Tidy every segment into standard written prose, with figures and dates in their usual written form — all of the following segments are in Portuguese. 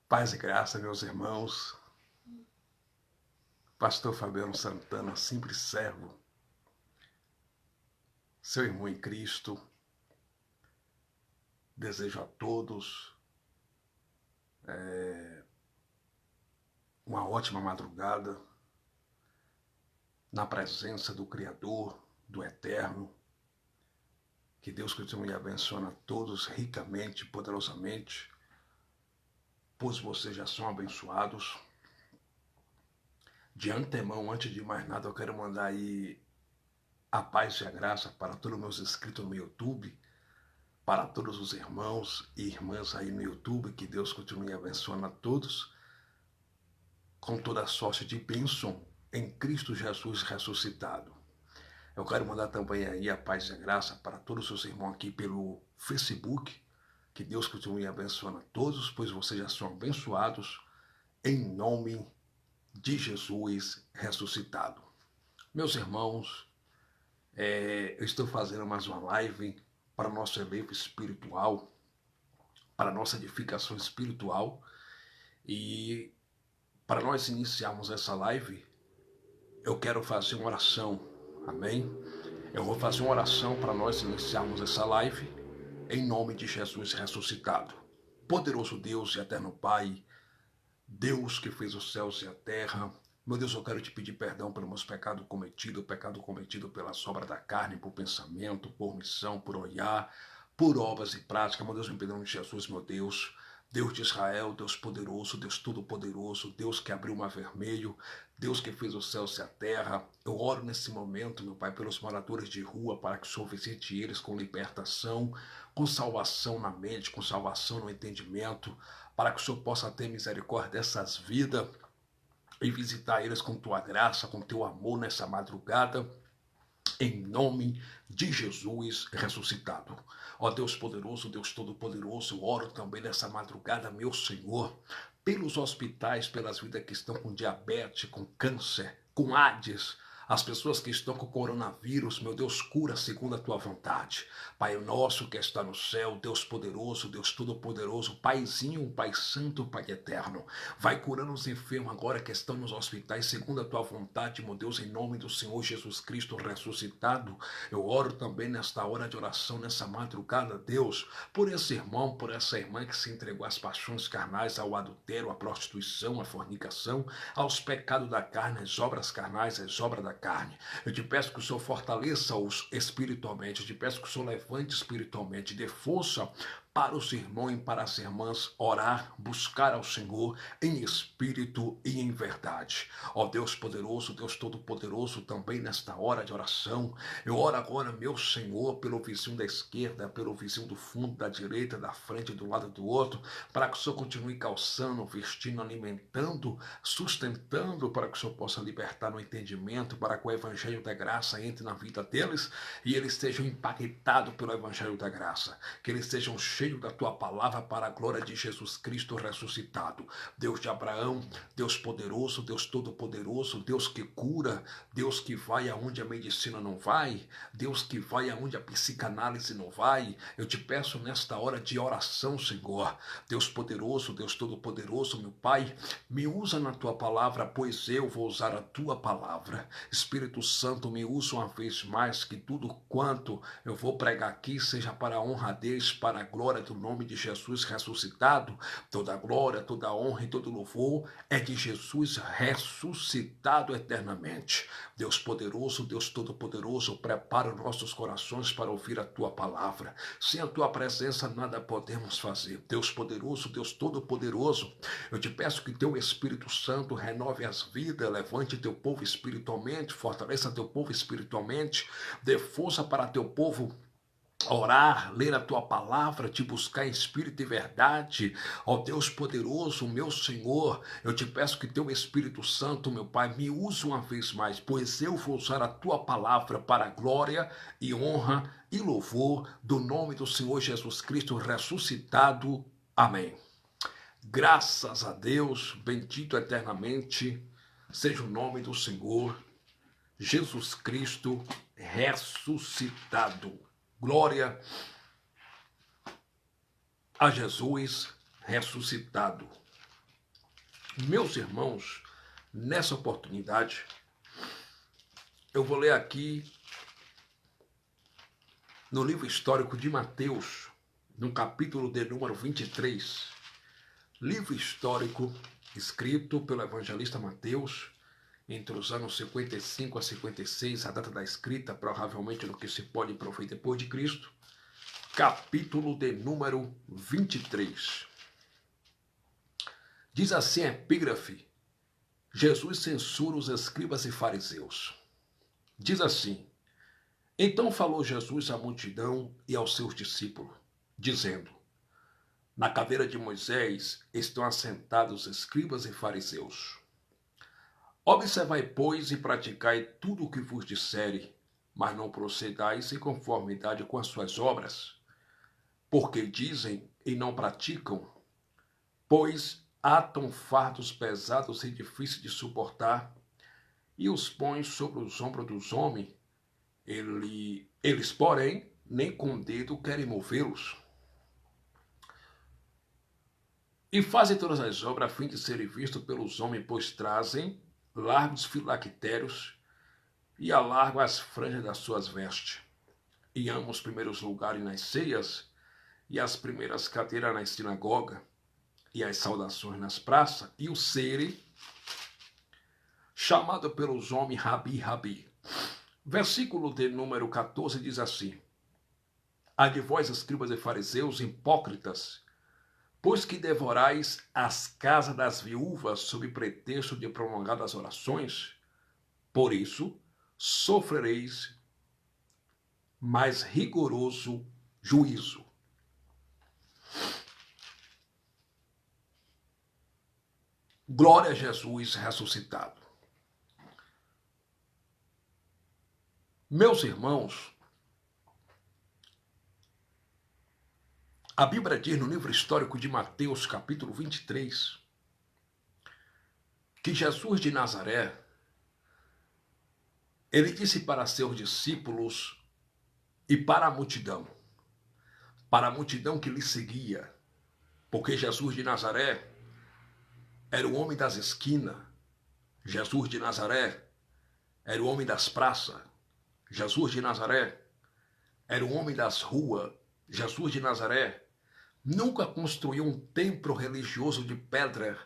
Paz e graça, meus irmãos. Pastor Fabiano Santana, simples servo, seu irmão em Cristo. Desejo a todos uma ótima madrugada na presença do Criador, do Eterno. Que Deus continue abençoando a todos ricamente, poderosamente, pois vocês já são abençoados. De antemão, antes de mais nada, eu quero mandar aí a paz e a graça para todos os meus inscritos no YouTube, para todos os irmãos e irmãs aí no YouTube, que Deus continue abençoando a todos, com toda a sorte de bênção em Cristo Jesus ressuscitado. Eu quero mandar também aí a paz e a graça para todos os irmãos aqui pelo Facebook, que Deus continue abençoando a todos, pois vocês já são abençoados, em nome de Jesus ressuscitado. Meus irmãos, eu estou fazendo mais uma live para nosso evento espiritual, para nossa edificação espiritual, e para nós iniciarmos essa live, eu quero fazer uma oração, amém? Eu vou fazer uma oração para nós iniciarmos essa live, em nome de Jesus ressuscitado. Poderoso Deus e eterno Pai, Deus que fez os céus e a terra, meu Deus, eu quero te pedir perdão pelos meus pecados cometidos, pecado cometido pela sobra da carne, por pensamento, por missão, por olhar, por obras e práticas. Meu Deus, me perdoe de Jesus, meu Deus. Deus de Israel, Deus poderoso, Deus todo-poderoso, Deus que abriu o mar vermelho, Deus que fez os céus e a terra. Eu oro nesse momento, meu Pai, pelos moradores de rua, para que o Senhor visite eles com libertação, com salvação na mente, com salvação no entendimento, para que o Senhor possa ter misericórdia dessas vidas e visitar eles com tua graça, com teu amor nessa madrugada, em nome de Jesus ressuscitado. Ó Deus poderoso, Deus todo-poderoso, eu oro também nessa madrugada, meu Senhor, pelos hospitais, pelas vidas que estão com diabetes, com câncer, com AIDS, as pessoas que estão com coronavírus, meu Deus, cura segundo a tua vontade. Pai nosso que está no céu, Deus poderoso, Deus todo-poderoso, Paizinho, Pai santo, Pai eterno, vai curando os enfermos agora que estão nos hospitais segundo a tua vontade, meu Deus, em nome do Senhor Jesus Cristo ressuscitado. Eu oro também nesta hora de oração, nessa madrugada, Deus, por esse irmão, por essa irmã que se entregou às paixões carnais, ao adultério, à prostituição, à fornicação, aos pecados da carne, às obras carnais, às obras da carne. Eu te peço que o Senhor fortaleça-os espiritualmente, eu te peço que o Senhor levante espiritualmente, dê força para os irmãos e para as irmãs orar, buscar ao Senhor em espírito e em verdade. Ó Deus poderoso, Deus todo-poderoso, também nesta hora de oração, eu oro agora, meu Senhor, pelo vizinho da esquerda, pelo vizinho do fundo, da direita, da frente, do lado do outro, para que o Senhor continue calçando, vestindo, alimentando, sustentando, para que o Senhor possa libertar no entendimento, para que o Evangelho da Graça entre na vida deles e eles sejam impactados pelo Evangelho da Graça, que eles sejam cheios da tua palavra para a glória de Jesus Cristo ressuscitado. Deus de Abraão, Deus poderoso, Deus todo-poderoso, Deus que cura, Deus que vai aonde a medicina não vai, Deus que vai aonde a psicanálise não vai. Eu te peço nesta hora de oração, Senhor, Deus poderoso, Deus todo-poderoso, meu Pai, me usa na tua palavra, pois eu vou usar a tua palavra. Espírito Santo, me usa uma vez mais, que tudo quanto eu vou pregar aqui seja para a honradez, para a glória do nome de Jesus ressuscitado. Toda a glória, toda a honra e todo louvor é de Jesus ressuscitado eternamente. Deus poderoso, Deus todo-poderoso, prepara os nossos corações para ouvir a tua palavra. Sem a tua presença nada podemos fazer. Deus poderoso, Deus todo-poderoso, eu te peço que teu Espírito Santo renove as vidas, levante teu povo espiritualmente, fortaleça teu povo espiritualmente, dê força para teu povo orar, ler a tua palavra, te buscar em espírito e verdade. Ó Deus poderoso, meu Senhor, eu te peço que teu Espírito Santo, meu Pai, me use uma vez mais, pois eu vou usar a tua palavra para a glória e honra e louvor do nome do Senhor Jesus Cristo ressuscitado. Amém. Graças a Deus, bendito eternamente seja o nome do Senhor Jesus Cristo ressuscitado. Glória a Jesus ressuscitado. Meus irmãos, nessa oportunidade, eu vou ler aqui no livro histórico de Mateus, no capítulo de número 23, livro histórico escrito pelo evangelista Mateus, entre os anos 55 a 56, a data da escrita, provavelmente no que se pode prover depois de Cristo, capítulo de número 23. Diz assim a epígrafe: Jesus censura os escribas e fariseus. Diz assim: então falou Jesus à multidão e aos seus discípulos, dizendo: na cadeira de Moisés estão assentados escribas e fariseus. Observai, pois, e praticai tudo o que vos disserem, mas não procedais em conformidade com as suas obras, porque dizem e não praticam, pois atam fardos pesados e difíceis de suportar, e os põem sobre os ombros dos homens. Eles, porém, nem com o dedo querem movê-los. E fazem todas as obras a fim de serem vistos pelos homens, pois trazem largos filactérios e alargam as franjas das suas vestes. E amam os primeiros lugares nas ceias, e as primeiras cadeiras nas sinagogas, e as saudações nas praças, e o serem chamado pelos homens Rabi, Rabi. Versículo de número 14 diz assim: ai de vós, escribas e fariseus, hipócritas, pois que devorais as casas das viúvas sob pretexto de prolongadas orações, por isso sofrereis mais rigoroso juízo. Glória a Jesus ressuscitado. Meus irmãos, a Bíblia diz no livro histórico de Mateus, capítulo 23, que Jesus de Nazaré, ele disse para seus discípulos e para a multidão que lhe seguia, porque Jesus de Nazaré era o homem das esquinas, Jesus de Nazaré era o homem das praças, Jesus de Nazaré era o homem das ruas, Jesus de Nazaré nunca construiu um templo religioso de pedra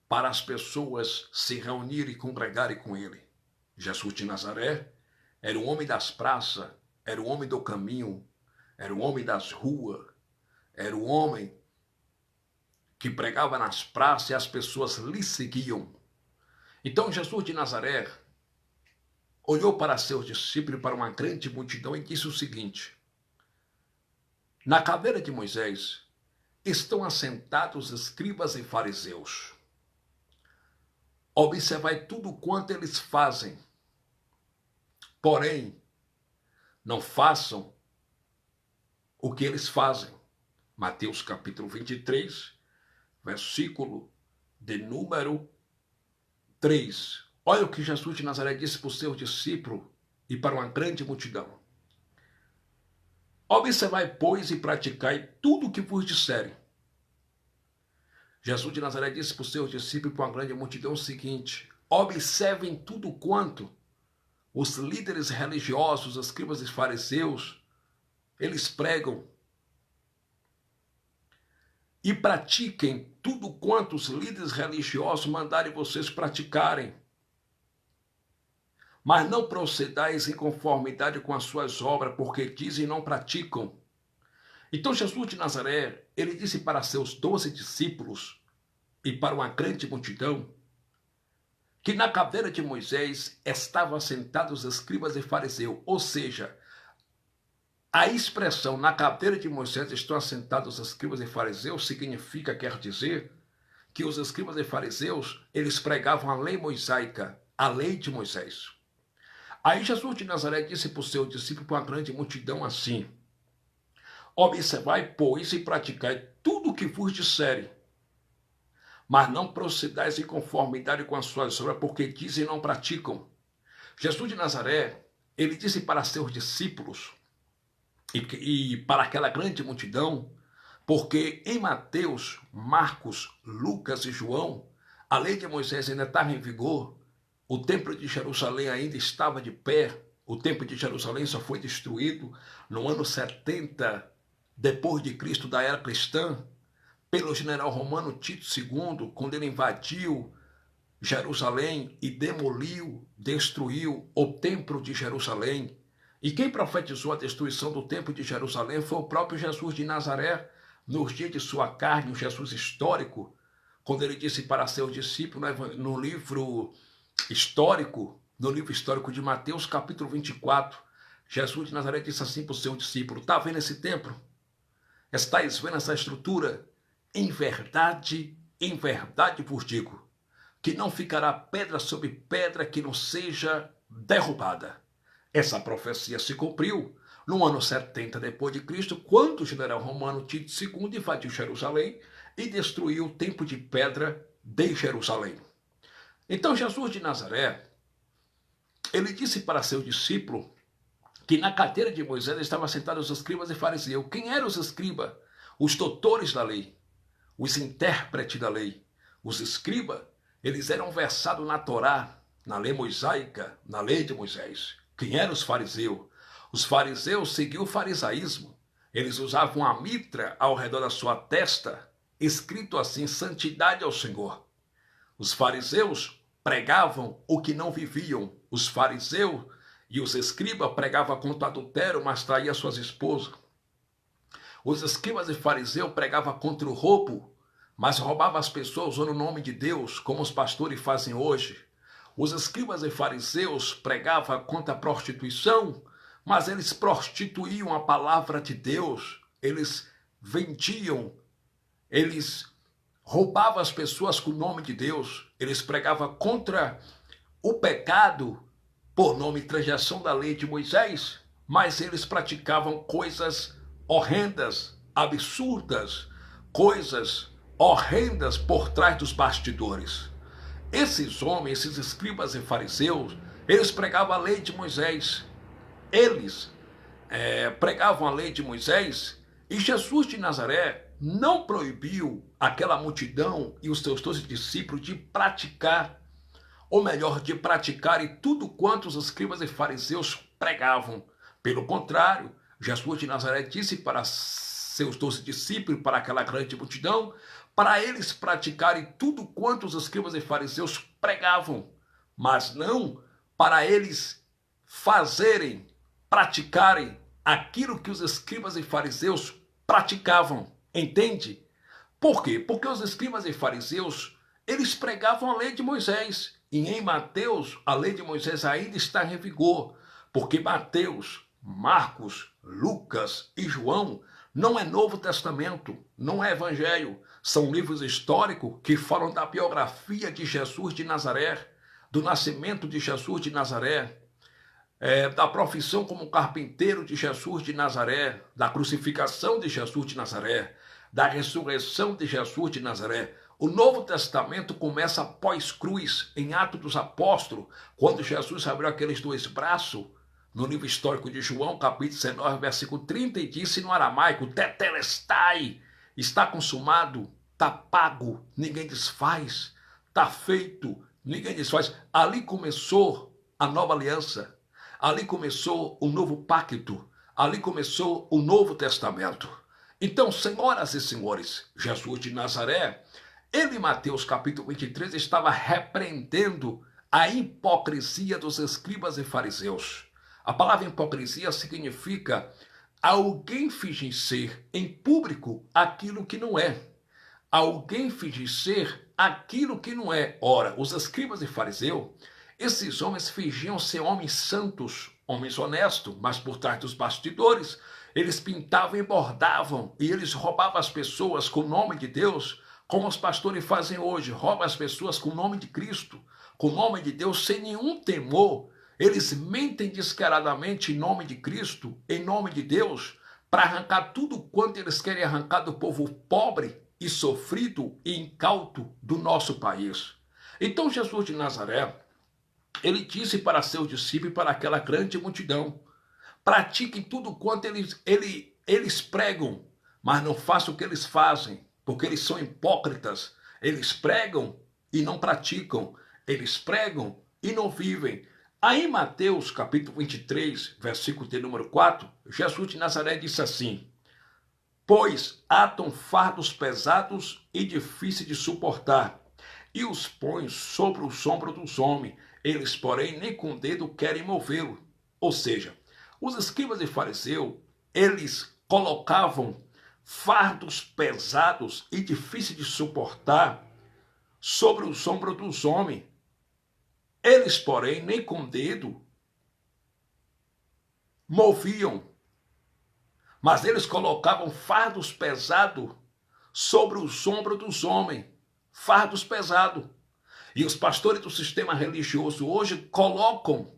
para as pessoas se reunirem e congregarem com ele. Jesus de Nazaré era o homem das praças, era o homem do caminho, era o homem das ruas, era o homem que pregava nas praças e as pessoas lhe seguiam. Então Jesus de Nazaré olhou para seus discípulos, para uma grande multidão, e disse o seguinte: na cadeira de Moisés estão assentados escribas e fariseus. Observai tudo quanto eles fazem, porém, não façam o que eles fazem. Mateus capítulo 23, versículo de número 3. Olha o que Jesus de Nazaré disse para os seus discípulos e para uma grande multidão. Observai, pois, e praticai tudo o que vos disserem. Jesus de Nazaré disse para os seus discípulos e para uma grande multidão o seguinte: observem tudo quanto os líderes religiosos, os escribas e fariseus, eles pregam. E pratiquem tudo quanto os líderes religiosos mandarem vocês praticarem. Mas não procedais em conformidade com as suas obras, porque dizem e não praticam. Então Jesus de Nazaré, ele disse para seus 12 discípulos e para uma grande multidão, que na cadeira de Moisés estavam assentados os escribas e fariseus, ou seja, a expressão na cadeira de Moisés estão assentados os escribas e fariseus significa, quer dizer, que os escribas e fariseus, eles pregavam a lei mosaica, a lei de Moisés. Aí Jesus de Nazaré disse para o seu discípulo, para uma grande multidão assim: observai, pois, e praticai tudo o que vos disserem, mas não procedais em conformidade com as suas obras, porque dizem e não praticam. Jesus de Nazaré, ele disse para seus discípulos e para aquela grande multidão, porque em Mateus, Marcos, Lucas e João, A lei de Moisés ainda estava em vigor, o templo de Jerusalém ainda estava de pé, o templo de Jerusalém só foi destruído no ano 70 depois de Cristo, da era cristã, pelo general romano Tito II, quando ele invadiu Jerusalém e demoliu, destruiu o templo de Jerusalém. E quem profetizou a destruição do templo de Jerusalém foi o próprio Jesus de Nazaré, nos dias de sua carne, o Jesus histórico, quando ele disse para seus discípulos no livro histórico de Mateus, capítulo 24, Jesus de Nazaré disse assim para o seu discípulo: está vendo esse templo? Estais vendo essa estrutura? Em verdade vos digo, que não ficará pedra sobre pedra que não seja derrubada. Essa profecia se cumpriu no ano 70 depois de Cristo, quando o general romano Tito II invadiu Jerusalém e destruiu o templo de pedra de Jerusalém. Então Jesus de Nazaré, ele disse para seu discípulo que na cadeira de Moisés estavam sentados os escribas e fariseus. Quem eram os escribas? Os doutores da lei, os intérpretes da lei. Os escribas, eles eram versados na Torá, na lei mosaica, na lei de Moisés. Quem eram os fariseus? Os fariseus seguiam o farisaísmo. Eles usavam a mitra ao redor da sua testa, escrito assim: santidade ao Senhor. Os fariseus pregavam o que não viviam. Os fariseus e os escribas pregavam contra o adultério, mas traíam suas esposas. Os escribas e fariseus pregavam contra o roubo, mas roubavam as pessoas usando o nome de Deus, como os pastores fazem hoje. Os escribas e fariseus pregavam contra a prostituição, mas eles prostituíam a palavra de Deus. Eles vendiam, eles roubavam as pessoas com o nome de Deus. Eles pregavam contra o pecado por nome de transgressão da lei de Moisés, mas eles praticavam coisas horrendas, absurdas, coisas horrendas por trás dos bastidores. Esses homens, esses escribas e fariseus, eles pregavam a lei de Moisés. Eles pregavam a lei de Moisés, e Jesus de Nazaré não proibiu aquela multidão e os seus 12 discípulos de praticar, ou melhor, de praticarem tudo quanto os escribas e fariseus pregavam. Pelo contrário, Jesus de Nazaré disse para seus 12 discípulos, para aquela grande multidão, para eles praticarem tudo quanto os escribas e fariseus pregavam, mas não para eles fazerem, praticarem aquilo que os escribas e fariseus praticavam. Entende? Por quê? Porque os escribas e fariseus, eles pregavam a lei de Moisés. E em Mateus, a lei de Moisés ainda está em vigor, porque Mateus, Marcos, Lucas e João não é Novo Testamento, não é Evangelho, são livros históricos que falam da biografia de Jesus de Nazaré, do nascimento de Jesus de Nazaré, da profissão como carpinteiro de Jesus de Nazaré, da crucificação de Jesus de Nazaré, da ressurreição de Jesus de Nazaré. O Novo Testamento começa pós-cruz, em Atos dos Apóstolos, quando Jesus abriu aqueles dois braços, no livro histórico de João, capítulo 19, versículo 30, e disse no aramaico: tetelestai, está consumado, está pago, ninguém desfaz, está feito, ninguém desfaz. Ali começou a nova aliança, ali começou o novo pacto, ali começou o Novo Testamento. Então, senhoras e senhores, Jesus de Nazaré, ele em Mateus capítulo 23 estava repreendendo a hipocrisia dos escribas e fariseus. A palavra hipocrisia significa alguém fingir ser em público aquilo que não é. Alguém fingir ser aquilo que não é. Ora, os escribas e fariseus, esses homens fingiam ser homens santos, homens honestos, mas por trás dos bastidores, eles pintavam e bordavam, e eles roubavam as pessoas com o nome de Deus, como os pastores fazem hoje, roubam as pessoas com o nome de Cristo, com o nome de Deus, sem nenhum temor. Eles mentem descaradamente em nome de Cristo, em nome de Deus, para arrancar tudo quanto eles querem arrancar do povo pobre e sofrido e incauto do nosso país. Então Jesus de Nazaré, ele disse para seus discípulos e para aquela grande multidão: pratiquem tudo quanto eles pregam, mas não façam o que eles fazem, porque eles são hipócritas. Eles pregam e não praticam. Eles pregam e não vivem. Aí em Mateus capítulo 23, versículo de número 4, Jesus de Nazaré disse assim: pois atam fardos pesados e difíceis de suportar, e os põem sobre o sombro dos homens. Eles, porém, nem com o dedo querem movê-lo. Ou seja, os escribas e fariseus, eles colocavam fardos pesados e difíceis de suportar sobre o sombro dos homens. Eles, porém, nem com o dedo moviam, mas eles colocavam fardos pesados sobre os ombros dos homens. Fardos pesados. E os pastores do sistema religioso hoje colocam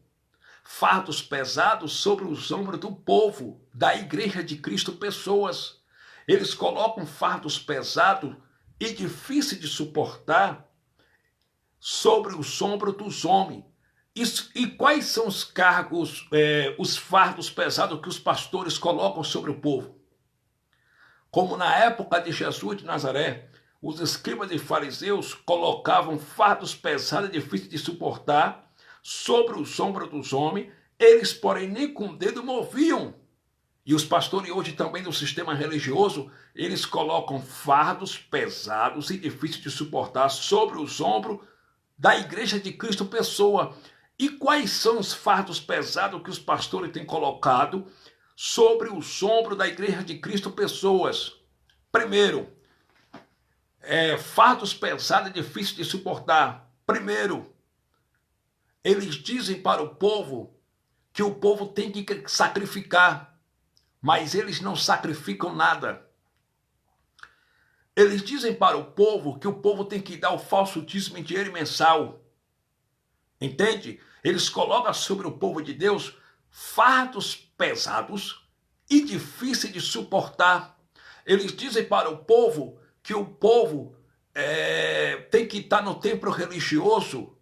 fardos pesados sobre os ombros do povo, da igreja de Cristo, pessoas. Eles colocam fardos pesados e difíceis de suportar sobre os ombros dos homens. E quais são os cargos, os fardos pesados que os pastores colocam sobre o povo? Como na época de Jesus de Nazaré, os escribas e fariseus colocavam fardos pesados e difíceis de suportar sobre os ombros dos homens, eles, porém, nem com o dedo moviam. E os pastores hoje também do sistema religioso, eles colocam fardos pesados e difíceis de suportar sobre os ombros da igreja de Cristo pessoa. E quais são os fardos pesados que os pastores têm colocado sobre os ombros da igreja de Cristo pessoas? Primeiro, fardos pesados e difíceis de suportar. Primeiro, eles dizem para o povo que o povo tem que sacrificar, mas eles não sacrificam nada. Eles dizem para o povo que o povo tem que dar o falso dízimo em dinheiro mensal. Entende? Eles colocam sobre o povo de Deus fardos pesados e difíceis de suportar. Eles dizem para o povo que o povo tem que estar no templo religioso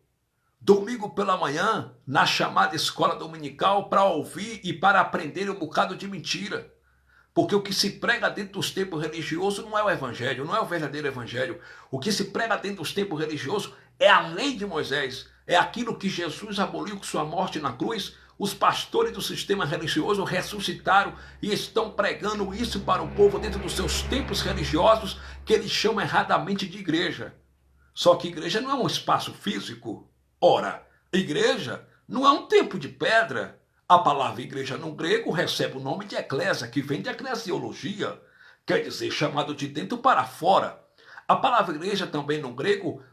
domingo pela manhã, na chamada escola dominical, para ouvir e para aprender um bocado de mentira. Porque o que se prega dentro dos templos religiosos não é o evangelho, não é o verdadeiro evangelho. O que se prega dentro dos templos religiosos é a lei de Moisés, é aquilo que Jesus aboliu com sua morte na cruz. Os pastores do sistema religioso ressuscitaram e estão pregando isso para o povo dentro dos seus templos religiosos, que eles chamam erradamente de igreja. Só que igreja não é um espaço físico. Ora, igreja não é um templo de pedra. A palavra igreja no grego recebe o nome de eclésia, que vem de eclesiologia, quer dizer, chamado de dentro para fora. A palavra igreja também no grego,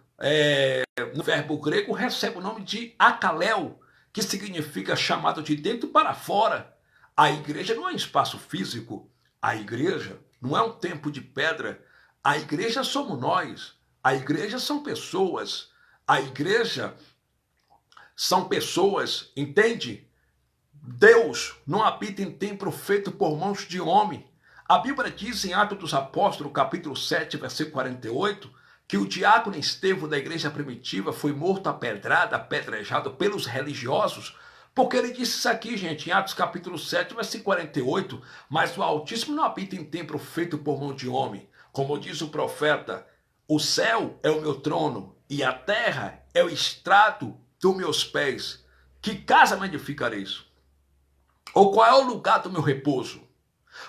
no verbo grego, recebe o nome de akaléu, que significa chamado de dentro para fora. A igreja não é um espaço físico. A igreja não é um templo de pedra. A igreja somos nós. A igreja são pessoas. A igreja são pessoas, entende? Deus não habita em templo feito por mãos de homem. A Bíblia diz em Atos dos Apóstolos, capítulo 7, versículo 48, que o diácono Estevão da igreja primitiva foi morto apedrejado pelos religiosos, porque ele disse isso aqui, gente, em Atos capítulo 7, versículo 48, mas o Altíssimo não habita em templo feito por mão de homem. Como diz o profeta, o céu é o meu trono e a terra é o estrado dos meus pés. Que casa me edificareis? Ou qual é o lugar do meu repouso?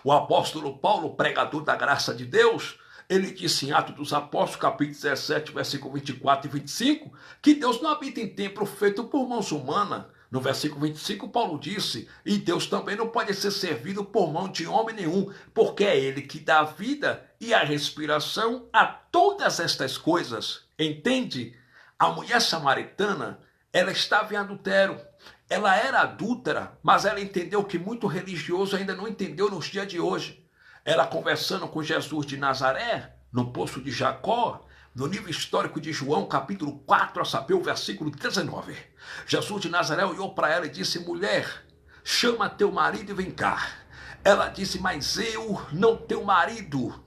O apóstolo Paulo, pregador da graça de Deus, ele disse em Atos dos Apóstolos, capítulo 17, versículo 24 e 25, que Deus não habita em templo feito por mãos humanas. No versículo 25, Paulo disse, e Deus também não pode ser servido por mão de homem nenhum, porque é ele que dá a vida e a respiração a todas estas coisas. Entende? A mulher samaritana, ela estava em adultério. Ela era adúltera, mas ela entendeu que muito religioso ainda não entendeu nos dias de hoje. Ela conversando com Jesus de Nazaré, no poço de Jacó, no livro histórico de João, capítulo 4, a saber, o versículo 19. Jesus de Nazaré olhou para ela e disse, mulher, chama teu marido e vem cá. Ela disse, mas eu não tenho marido.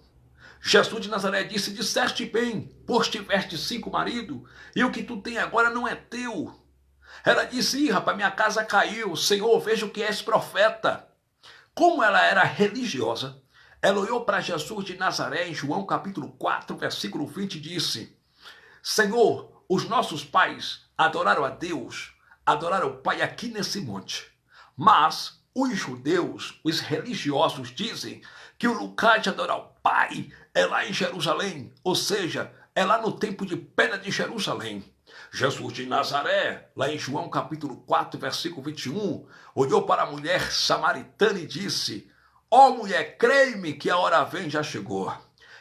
Jesus de Nazaré disse, disseste bem, pois tiveste 5 maridos, e o que tu tem agora não é teu. Ela disse, rapaz, minha casa caiu, Senhor, vejo que és profeta. Como ela era religiosa, ela olhou para Jesus de Nazaré, em João capítulo 4, versículo 20, e disse, Senhor, os nossos pais adoraram a Deus, adoraram o Pai aqui nesse monte. Mas os judeus, os religiosos dizem que o lugar de adorar o Pai é lá em Jerusalém, ou seja, é lá no templo de pedra de Jerusalém. Jesus de Nazaré, lá em João capítulo 4, versículo 21, olhou para a mulher samaritana e disse: ó mulher, creia-me que a hora vem já chegou,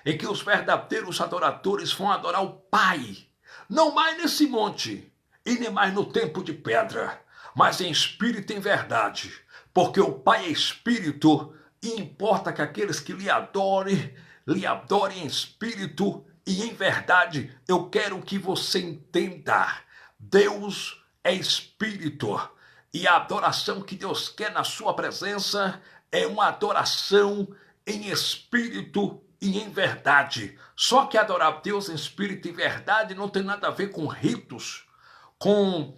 em que os verdadeiros adoradores vão adorar o Pai, não mais nesse monte, e nem mais no templo de pedra, mas em espírito e em verdade, porque o Pai é espírito, e importa que aqueles que lhe adorem em espírito e em verdade. Eu quero que você entenda, Deus é espírito, e a adoração que Deus quer na sua presença é uma adoração em espírito e em verdade. Só que adorar Deus em espírito e verdade não tem nada a ver com ritos, com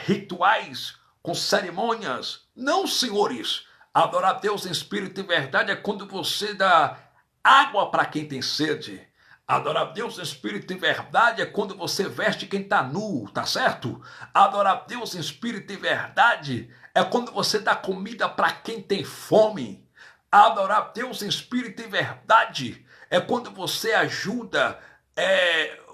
rituais, com cerimônias. Não, senhores. Adorar Deus em espírito e verdade é quando você dá água para quem tem sede. Adorar Deus em espírito e verdade é quando você veste quem está nu, tá certo? Adorar Deus em espírito e verdade é quando você dá comida para quem tem fome. Adorar Deus em espírito e verdade é quando você ajuda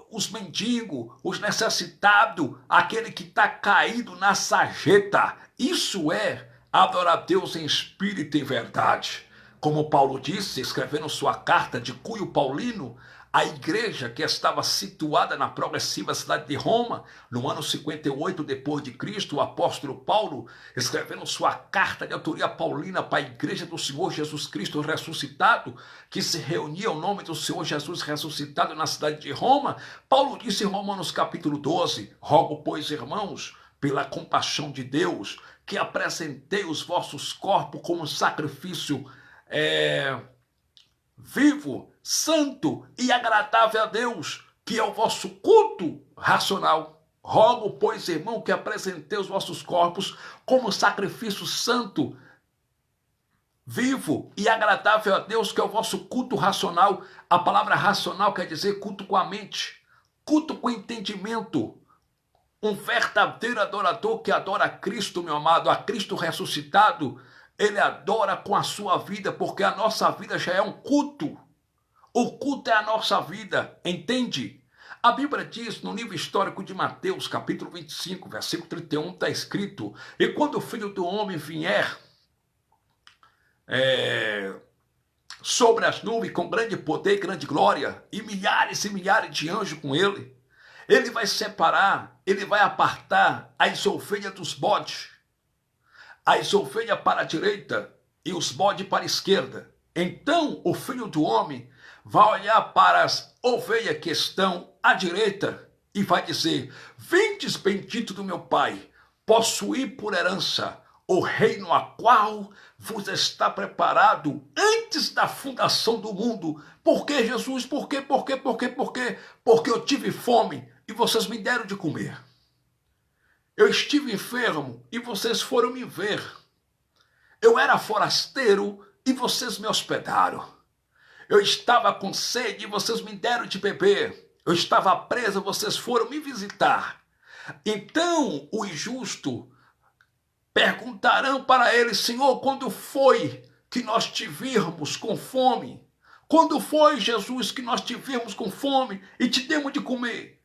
os mendigos, os necessitados, aquele que está caído na sarjeta. Isso é adorar Deus em espírito e verdade. Como Paulo disse, escrevendo sua carta de Cunho Paulino, a igreja que estava situada na progressiva cidade de Roma, no ano 58 depois de Cristo, o apóstolo Paulo, escrevendo sua carta de autoria paulina para a igreja do Senhor Jesus Cristo ressuscitado, que se reunia ao nome do Senhor Jesus ressuscitado na cidade de Roma, Paulo disse em Romanos capítulo 12, rogo, pois, irmãos, pela compaixão de Deus, que apresentei os vossos corpos como sacrifício vivo, santo e agradável a Deus, que é o vosso culto racional. Rogo, pois, irmão, que apresentei os vossos corpos como sacrifício santo, vivo e agradável a Deus, que é o vosso culto racional. A palavra racional quer dizer culto com a mente, culto com entendimento. Um verdadeiro adorador que adora a Cristo, meu amado, a Cristo ressuscitado, ele adora com a sua vida, porque a nossa vida já é um culto. O culto é a nossa vida, entende? A Bíblia diz no livro histórico de Mateus, capítulo 25, versículo 31, está escrito: e quando o Filho do Homem vier sobre as nuvens com grande poder e grande glória, e milhares de anjos com ele, ele vai separar, ele vai apartar as ovelhas dos bodes, as ovelhas para a direita e os bodes para a esquerda. Então o Filho do Homem vai olhar para as ovelhas que estão à direita e vai dizer: vindes bendito do meu Pai, possuir por herança o reino a qual vos está preparado antes da fundação do mundo. Por que, Jesus? Por quê? Por quê? Por quê? Por quê? Porque eu tive fome e vocês me deram de comer. Eu estive enfermo e vocês foram me ver. Eu era forasteiro e vocês me hospedaram. Eu estava com sede e vocês me deram de beber. Eu estava preso e vocês foram me visitar. Então os justos perguntarão para ele: Senhor, quando foi que nós te vimos com fome? Quando foi, Jesus, que nós te vimos com fome e te demos de comer?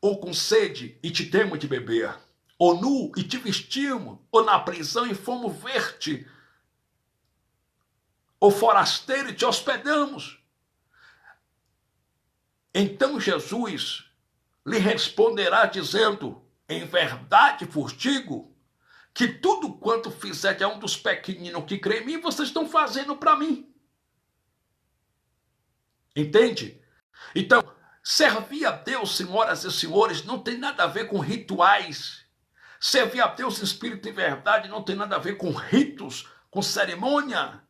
Ou com sede e te demos de beber? Ou nu e te vestimos? Ou na prisão e fomos ver-te? Ou forasteiro e te hospedamos? Então Jesus lhe responderá dizendo: em verdade vos digo que tudo quanto fizer a um dos pequeninos que crê em mim, vocês estão fazendo para mim. Entende? Então, servir a Deus, senhoras e senhores, não tem nada a ver com rituais. Servir a Deus em espírito e verdade não tem nada a ver com ritos, com cerimônia.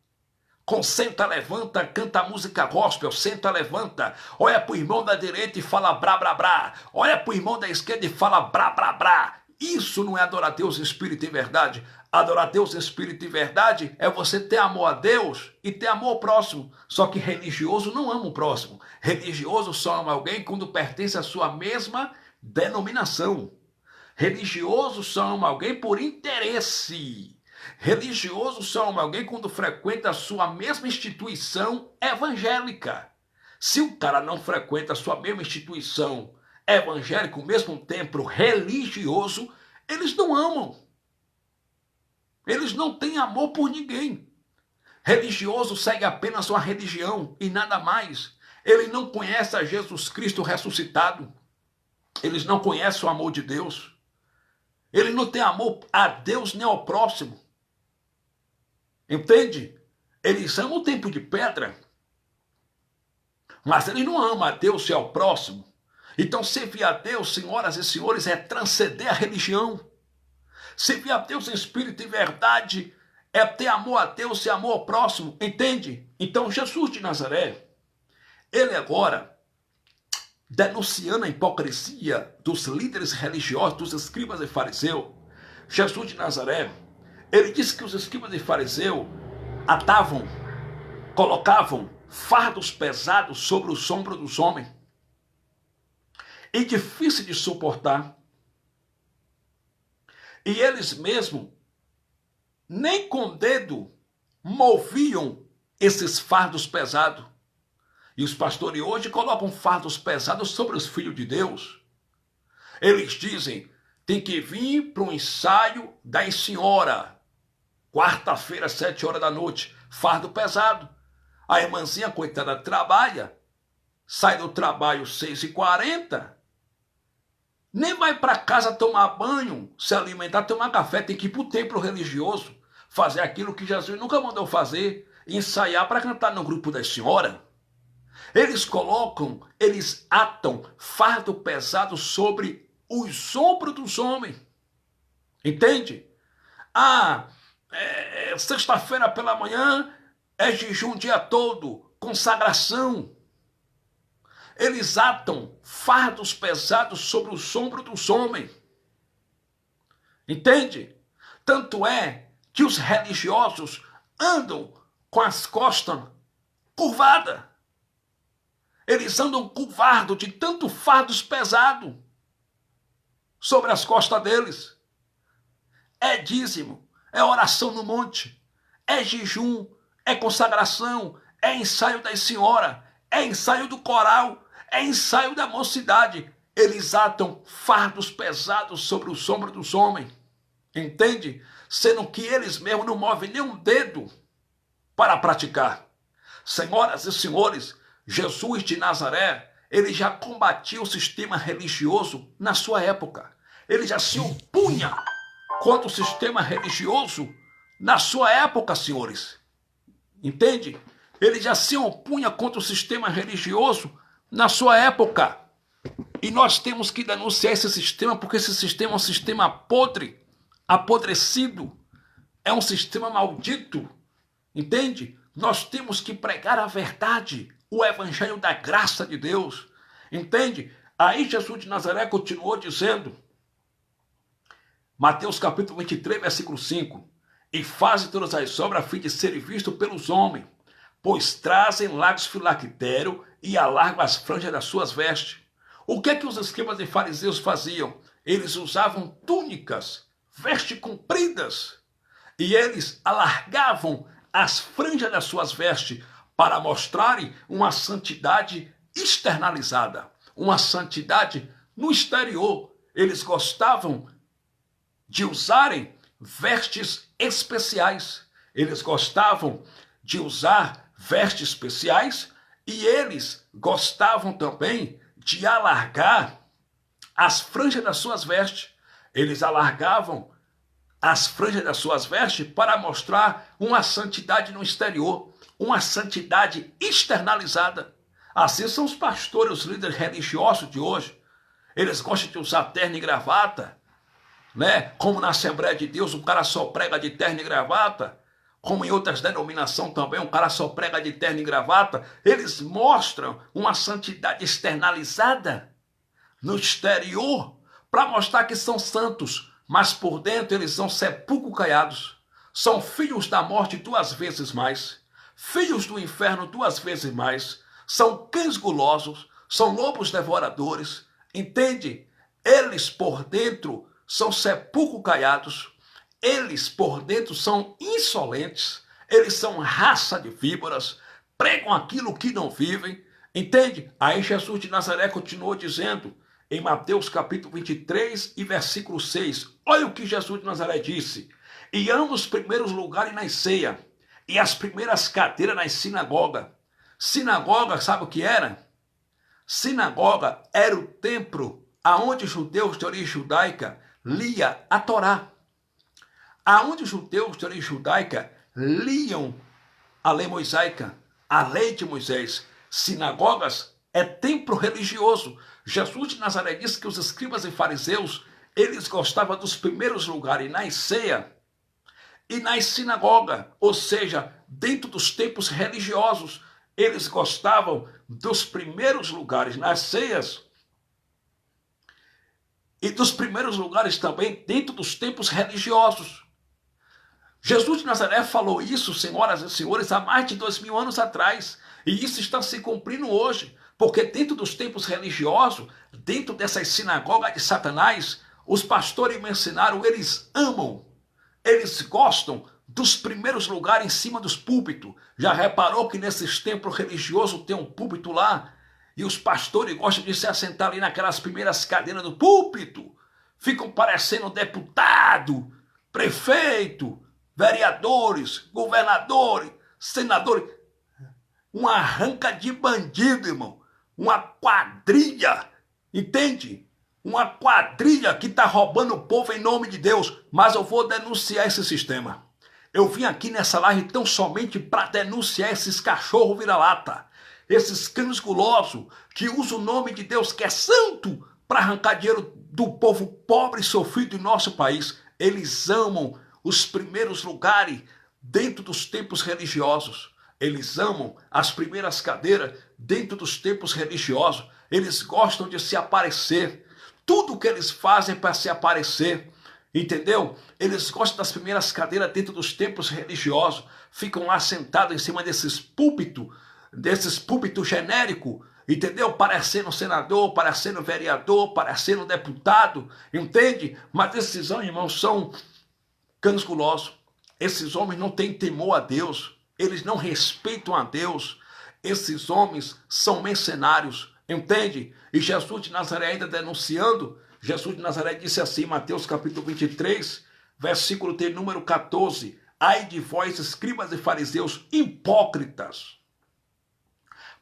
Com senta, levanta, canta música gospel, senta, levanta, olha pro irmão da direita e fala brá, brá, brá, olha pro irmão da esquerda e fala brá, brá, brá. Isso não é adorar a Deus em espírito e verdade. Adorar a Deus em espírito e verdade é você ter amor a Deus e ter amor ao próximo. Só que religioso não ama o próximo. Religioso só ama alguém quando pertence à sua mesma denominação. Religioso só ama alguém por interesse. Religioso só ama alguém quando frequenta a sua mesma instituição evangélica. Se o cara não frequenta a sua mesma instituição evangélica, o mesmo templo religioso, eles não amam. Eles não têm amor por ninguém. Religioso segue apenas uma religião e nada mais. Ele não conhece a Jesus Cristo ressuscitado. Eles não conhecem o amor de Deus. Ele não tem amor a Deus nem ao próximo. Entende? Eles amam o templo de pedra, mas eles não amam a Deus e ao próximo. Então, servir a Deus, senhoras e senhores, é transcender a religião. Servir a Deus em espírito e verdade é ter amor a Deus e amor ao próximo, entende? Então, Jesus de Nazaré, ele agora, denunciando a hipocrisia dos líderes religiosos, dos escribas e fariseus, Jesus de Nazaré, ele disse que os escribas e fariseus colocavam fardos pesados sobre o ombro dos homens e difícil de suportar. E eles mesmos, nem com o dedo, moviam esses fardos pesados. E os pastores hoje colocam fardos pesados sobre os filhos de Deus. Eles dizem, tem que vir para um ensaio das senhoras. Quarta-feira, 7 horas da noite, fardo pesado. A irmãzinha, coitada, trabalha, sai do trabalho 6h40, nem vai para casa tomar banho, se alimentar, tomar café, tem que ir para o templo religioso, fazer aquilo que Jesus nunca mandou fazer, ensaiar para cantar no grupo das senhoras. Eles atam fardo pesado sobre os ombros dos homens. Entende? Sexta-feira pela manhã é jejum o dia todo, consagração. Eles atam fardos pesados sobre os ombros dos homens. Entende? Tanto é que os religiosos andam com as costas curvadas. Eles andam curvados de tanto fardos pesados sobre as costas deles. É dízimo, é oração no monte, é jejum, é consagração, é ensaio das senhoras, é ensaio do coral, é ensaio da mocidade. Eles atam fardos pesados sobre os ombros dos homens. Entende? Sendo que eles mesmos não movem nem um dedo para praticar. Senhoras e senhores, Jesus de Nazaré, ele já combatia o sistema religioso na sua época. Ele já se opunha contra o sistema religioso na sua época, senhores. Entende? Ele já se opunha contra o sistema religioso na sua época. E nós temos que denunciar esse sistema, porque esse sistema é um sistema podre, apodrecido, é um sistema maldito. Entende? Nós temos que pregar a verdade, o evangelho da graça de Deus. Entende? Aí Jesus de Nazaré continuou dizendo, Mateus capítulo 23, versículo 5, e fazem todas as obras a fim de serem vistos pelos homens, pois trazem lábios filactério e alargam as franjas das suas vestes. O que é que os escribas e fariseus faziam? Eles usavam túnicas, vestes compridas, e eles alargavam as franjas das suas vestes para mostrarem uma santidade externalizada, uma santidade no exterior. Eles gostavam de usarem vestes especiais. Eles gostavam de usar vestes especiais e eles gostavam também de alargar as franjas das suas vestes. Eles alargavam as franjas das suas vestes para mostrar uma santidade no exterior, uma santidade externalizada. Assim são os pastores, os líderes religiosos de hoje. Eles gostam de usar terno e gravata, né? Como na Assembleia de Deus, o cara só prega de terno e gravata. Como em outras denominações também, o cara só prega de terno e gravata. Eles mostram uma santidade externalizada no exterior para mostrar que são santos. mas por dentro eles são sepulcro caiados. São filhos da morte 2 vezes mais, filhos do inferno 2 vezes mais, são cães gulosos, são lobos devoradores, entende? Eles por dentro são sepulcro caiados, eles por dentro são insolentes, eles são raça de víboras, pregam aquilo que não vivem, entende? Aí Jesus de Nazaré continuou dizendo, em Mateus capítulo 23 e versículo 6, olha o que Jesus de Nazaré disse: e eram os primeiros lugares na ceia, e as primeiras cadeiras nas sinagogas. Sinagoga, sabe o que era? Sinagoga era o templo aonde os judeus de origem judaica lia a Torá. Aonde os judeus de origem judaica liam a lei mosaica, a lei de Moisés. Sinagogas é templo religioso. Jesus de Nazaré disse que os escribas e fariseus, eles gostavam dos primeiros lugares na ceia e nas sinagogas, ou seja, dentro dos templos religiosos. Eles gostavam dos primeiros lugares nas ceias e dos primeiros lugares também dentro dos templos religiosos. Jesus de Nazaré falou isso, senhoras e senhores, há mais de 2000 anos atrás. E isso está se cumprindo hoje. Porque dentro dos templos religiosos, dentro dessas sinagogas de Satanás, os pastores me ensinaram, eles amam, eles gostam dos primeiros lugares em cima dos púlpitos. Já reparou que nesses templos religiosos tem um púlpito lá? E os pastores gostam de se assentar ali naquelas primeiras cadeiras do púlpito. Ficam parecendo deputado, prefeito, vereadores, governadores, senadores. Uma arranca de bandido, irmão. Uma quadrilha, entende? Uma quadrilha que está roubando o povo em nome de Deus. Mas eu vou denunciar esse sistema. Eu vim aqui nessa live tão somente para denunciar esses cachorros vira-lata, esses cães gulosos que usam o nome de Deus, que é santo, para arrancar dinheiro do povo pobre e sofrido do nosso país. Eles amam os primeiros lugares dentro dos templos religiosos. Eles amam as primeiras cadeiras dentro dos templos religiosos. Eles gostam de se aparecer. Tudo que eles fazem para se aparecer. Entendeu? Eles gostam das primeiras cadeiras dentro dos templos religiosos. Ficam lá sentados em cima desses púlpitos genéricos. Entendeu? Parecendo senador, parecendo vereador, parecendo deputado. Entende? Mas esses irmãos são cães gulosos. Esses homens não têm temor a Deus. Eles não respeitam a Deus. Esses homens são mercenários, entende? E Jesus de Nazaré ainda denunciando, Jesus de Nazaré disse assim, Mateus capítulo 23, versículo de número 14, ai de vós, escribas e fariseus, hipócritas,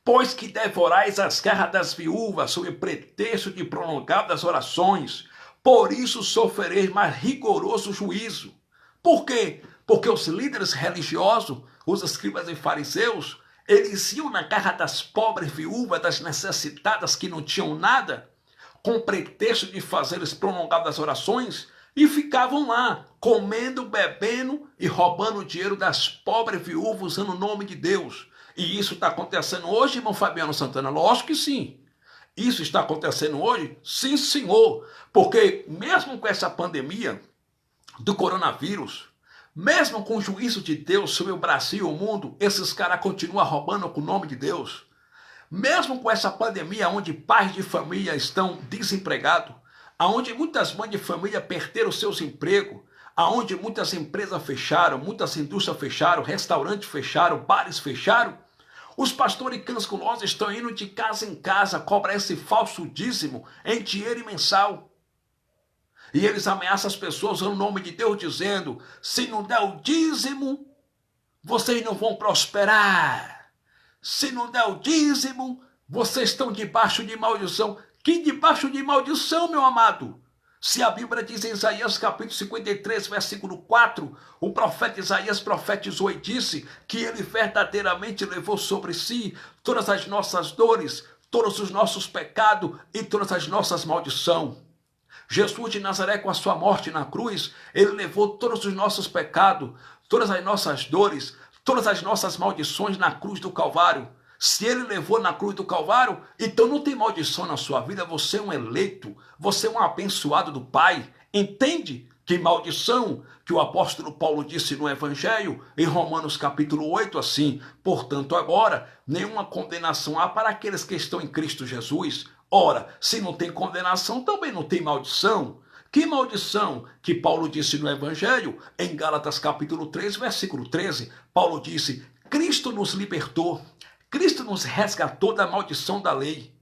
pois que devorais as garras das viúvas sob pretexto de prolongadas orações, por isso sofrereis mais rigoroso juízo. Por quê? Porque os líderes religiosos, os escribas e fariseus, eles iam na casa das pobres viúvas, das necessitadas que não tinham nada, com pretexto de fazer as prolongadas orações, e ficavam lá, comendo, bebendo e roubando o dinheiro das pobres viúvas, usando o nome de Deus. E isso está acontecendo hoje, irmão Fabiano Santana? Lógico que sim. Isso está acontecendo hoje? Sim, senhor. Porque mesmo com essa pandemia do coronavírus, mesmo com o juízo de Deus sobre o Brasil e o mundo, esses caras continuam roubando com o nome de Deus. Mesmo com essa pandemia, onde pais de família estão desempregados, onde muitas mães de família perderam seus empregos, onde muitas empresas fecharam, muitas indústrias fecharam, restaurantes fecharam, bares fecharam, os pastores cães gulosos estão indo de casa em casa cobrar esse falso dízimo em dinheiro mensal. E eles ameaçam as pessoas no nome de Deus, dizendo, se não der o dízimo, vocês não vão prosperar. Se não der o dízimo, vocês estão debaixo de maldição. Que debaixo de maldição, meu amado? Se a Bíblia diz em Isaías capítulo 53, versículo 4, o profeta Isaías profetizou e disse que ele verdadeiramente levou sobre si todas as nossas dores, todos os nossos pecados e todas as nossas maldições. Jesus de Nazaré, com a sua morte na cruz, ele levou todos os nossos pecados, todas as nossas dores, todas as nossas maldições na cruz do Calvário. Se ele levou na cruz do Calvário, então não tem maldição na sua vida. Você é um eleito, você é um abençoado do Pai. Entende? Que maldição que o apóstolo Paulo disse no Evangelho, em Romanos capítulo 8, assim: portanto, agora, nenhuma condenação há para aqueles que estão em Cristo Jesus. Ora, se não tem condenação, também não tem maldição. Que maldição que Paulo disse no Evangelho, em Gálatas capítulo 3, versículo 13, Paulo disse: Cristo nos libertou, Cristo nos resgatou da maldição da lei,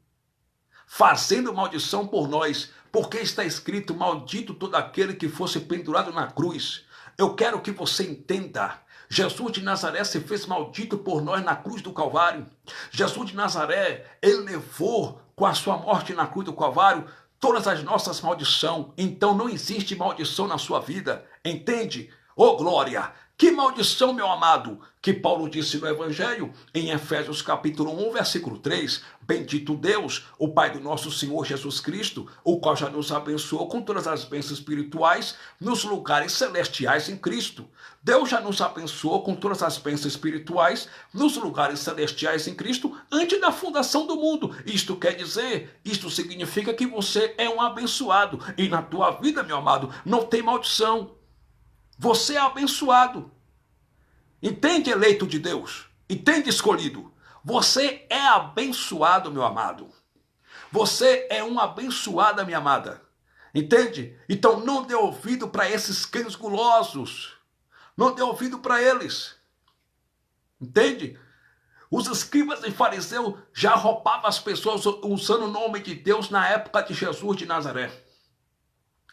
fazendo maldição por nós, porque está escrito: maldito todo aquele que fosse pendurado na cruz. Eu quero que você entenda: Jesus de Nazaré se fez maldito por nós na cruz do Calvário. Jesus de Nazaré, ele levou com a sua morte na cruz do Calvário todas as nossas maldições. Então não existe maldição na sua vida, entende? Ô glória! Que maldição, meu amado, que Paulo disse no Evangelho, em Efésios capítulo 1, versículo 3, bendito Deus, o Pai do nosso Senhor Jesus Cristo, o qual já nos abençoou com todas as bênçãos espirituais nos lugares celestiais em Cristo. Deus já nos abençoou com todas as bênçãos espirituais nos lugares celestiais em Cristo antes da fundação do mundo. Isto quer dizer, isto significa que você é um abençoado e na tua vida, meu amado, não tem maldição. Você é abençoado. Entende, eleito de Deus? Entende, escolhido? Você é abençoado, meu amado. Você é uma abençoada, minha amada. Entende? Então não dê ouvido para esses cães gulosos. Não dê ouvido para eles. Entende? Os escribas e fariseus já roubavam as pessoas usando o nome de Deus na época de Jesus de Nazaré.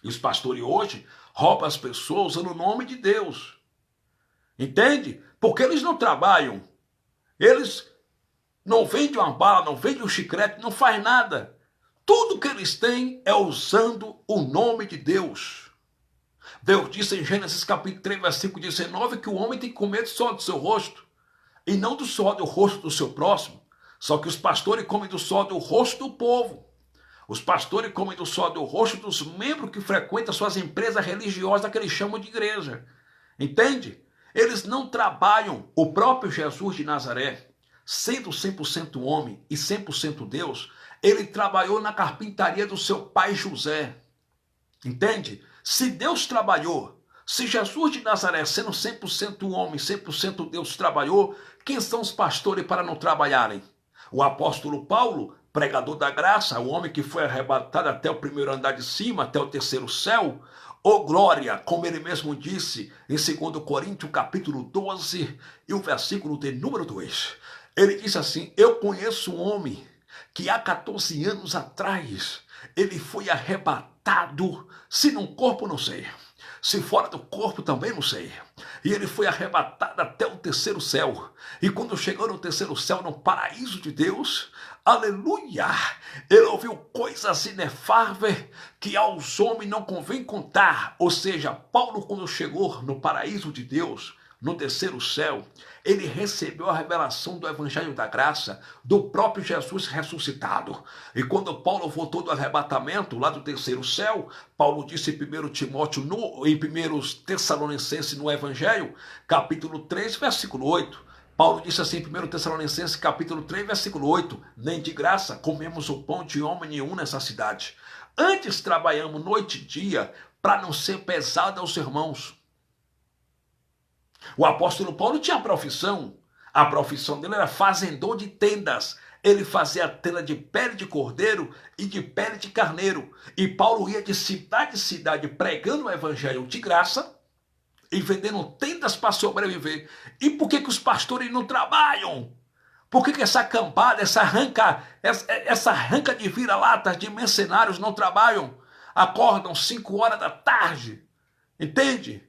E os pastores hoje roubam as pessoas usando o nome de Deus. Entende? Porque eles não trabalham. Eles não vendem uma bala, não vendem um chiclete, não faz nada. Tudo que eles têm é usando o nome de Deus. Deus disse em Gênesis capítulo 3, versículo 19, que o homem tem que comer do suor do seu rosto e não do suor do rosto do seu próximo. Só que os pastores comem do suor do rosto do povo. Os pastores comem do suor do rosto dos membros que frequentam suas empresas religiosas que eles chamam de igreja. Entende? Eles não trabalham. O próprio Jesus de Nazaré, sendo 100% homem e 100% Deus, ele trabalhou na carpintaria do seu pai José. Entende? Se Deus trabalhou, se Jesus de Nazaré, sendo 100% homem, 100% Deus, trabalhou, quem são os pastores para não trabalharem? O apóstolo Paulo, pregador da graça, o homem que foi arrebatado até o primeiro andar de cima, até o terceiro céu, ô glória, como ele mesmo disse em 2 Coríntios capítulo 12 e o versículo de número 2. Ele disse assim: eu conheço um homem que há 14 anos atrás ele foi arrebatado, se num corpo não sei, se fora do corpo também não sei. E ele foi arrebatado até o terceiro céu. E quando chegou no terceiro céu, no paraíso de Deus, aleluia, ele ouviu coisas inefáveis que aos homens não convém contar. Ou seja, Paulo, quando chegou no paraíso de Deus, no terceiro céu, ele recebeu a revelação do Evangelho da Graça, do próprio Jesus ressuscitado. E quando Paulo voltou do arrebatamento, lá do terceiro céu, Paulo disse em 1 Timóteo, em 1 Tessalonicenses, no Evangelho, capítulo 3, versículo 8. Paulo disse assim em 1 Tessalonicenses, capítulo 3, versículo 8, nem de graça comemos o pão de homem nenhum nessa cidade. Antes trabalhamos noite e dia para não ser pesado aos irmãos. O apóstolo Paulo tinha a profissão dele era fazendor de tendas. Ele fazia tenda de pele de cordeiro e de pele de carneiro. E Paulo ia de cidade em cidade pregando o evangelho de graça e vendendo tendas para sobreviver. E por que os pastores não trabalham? Por que essa cambada, essa arranca de vira-latas, de mercenários não trabalham? Acordam 5 horas da tarde, entende?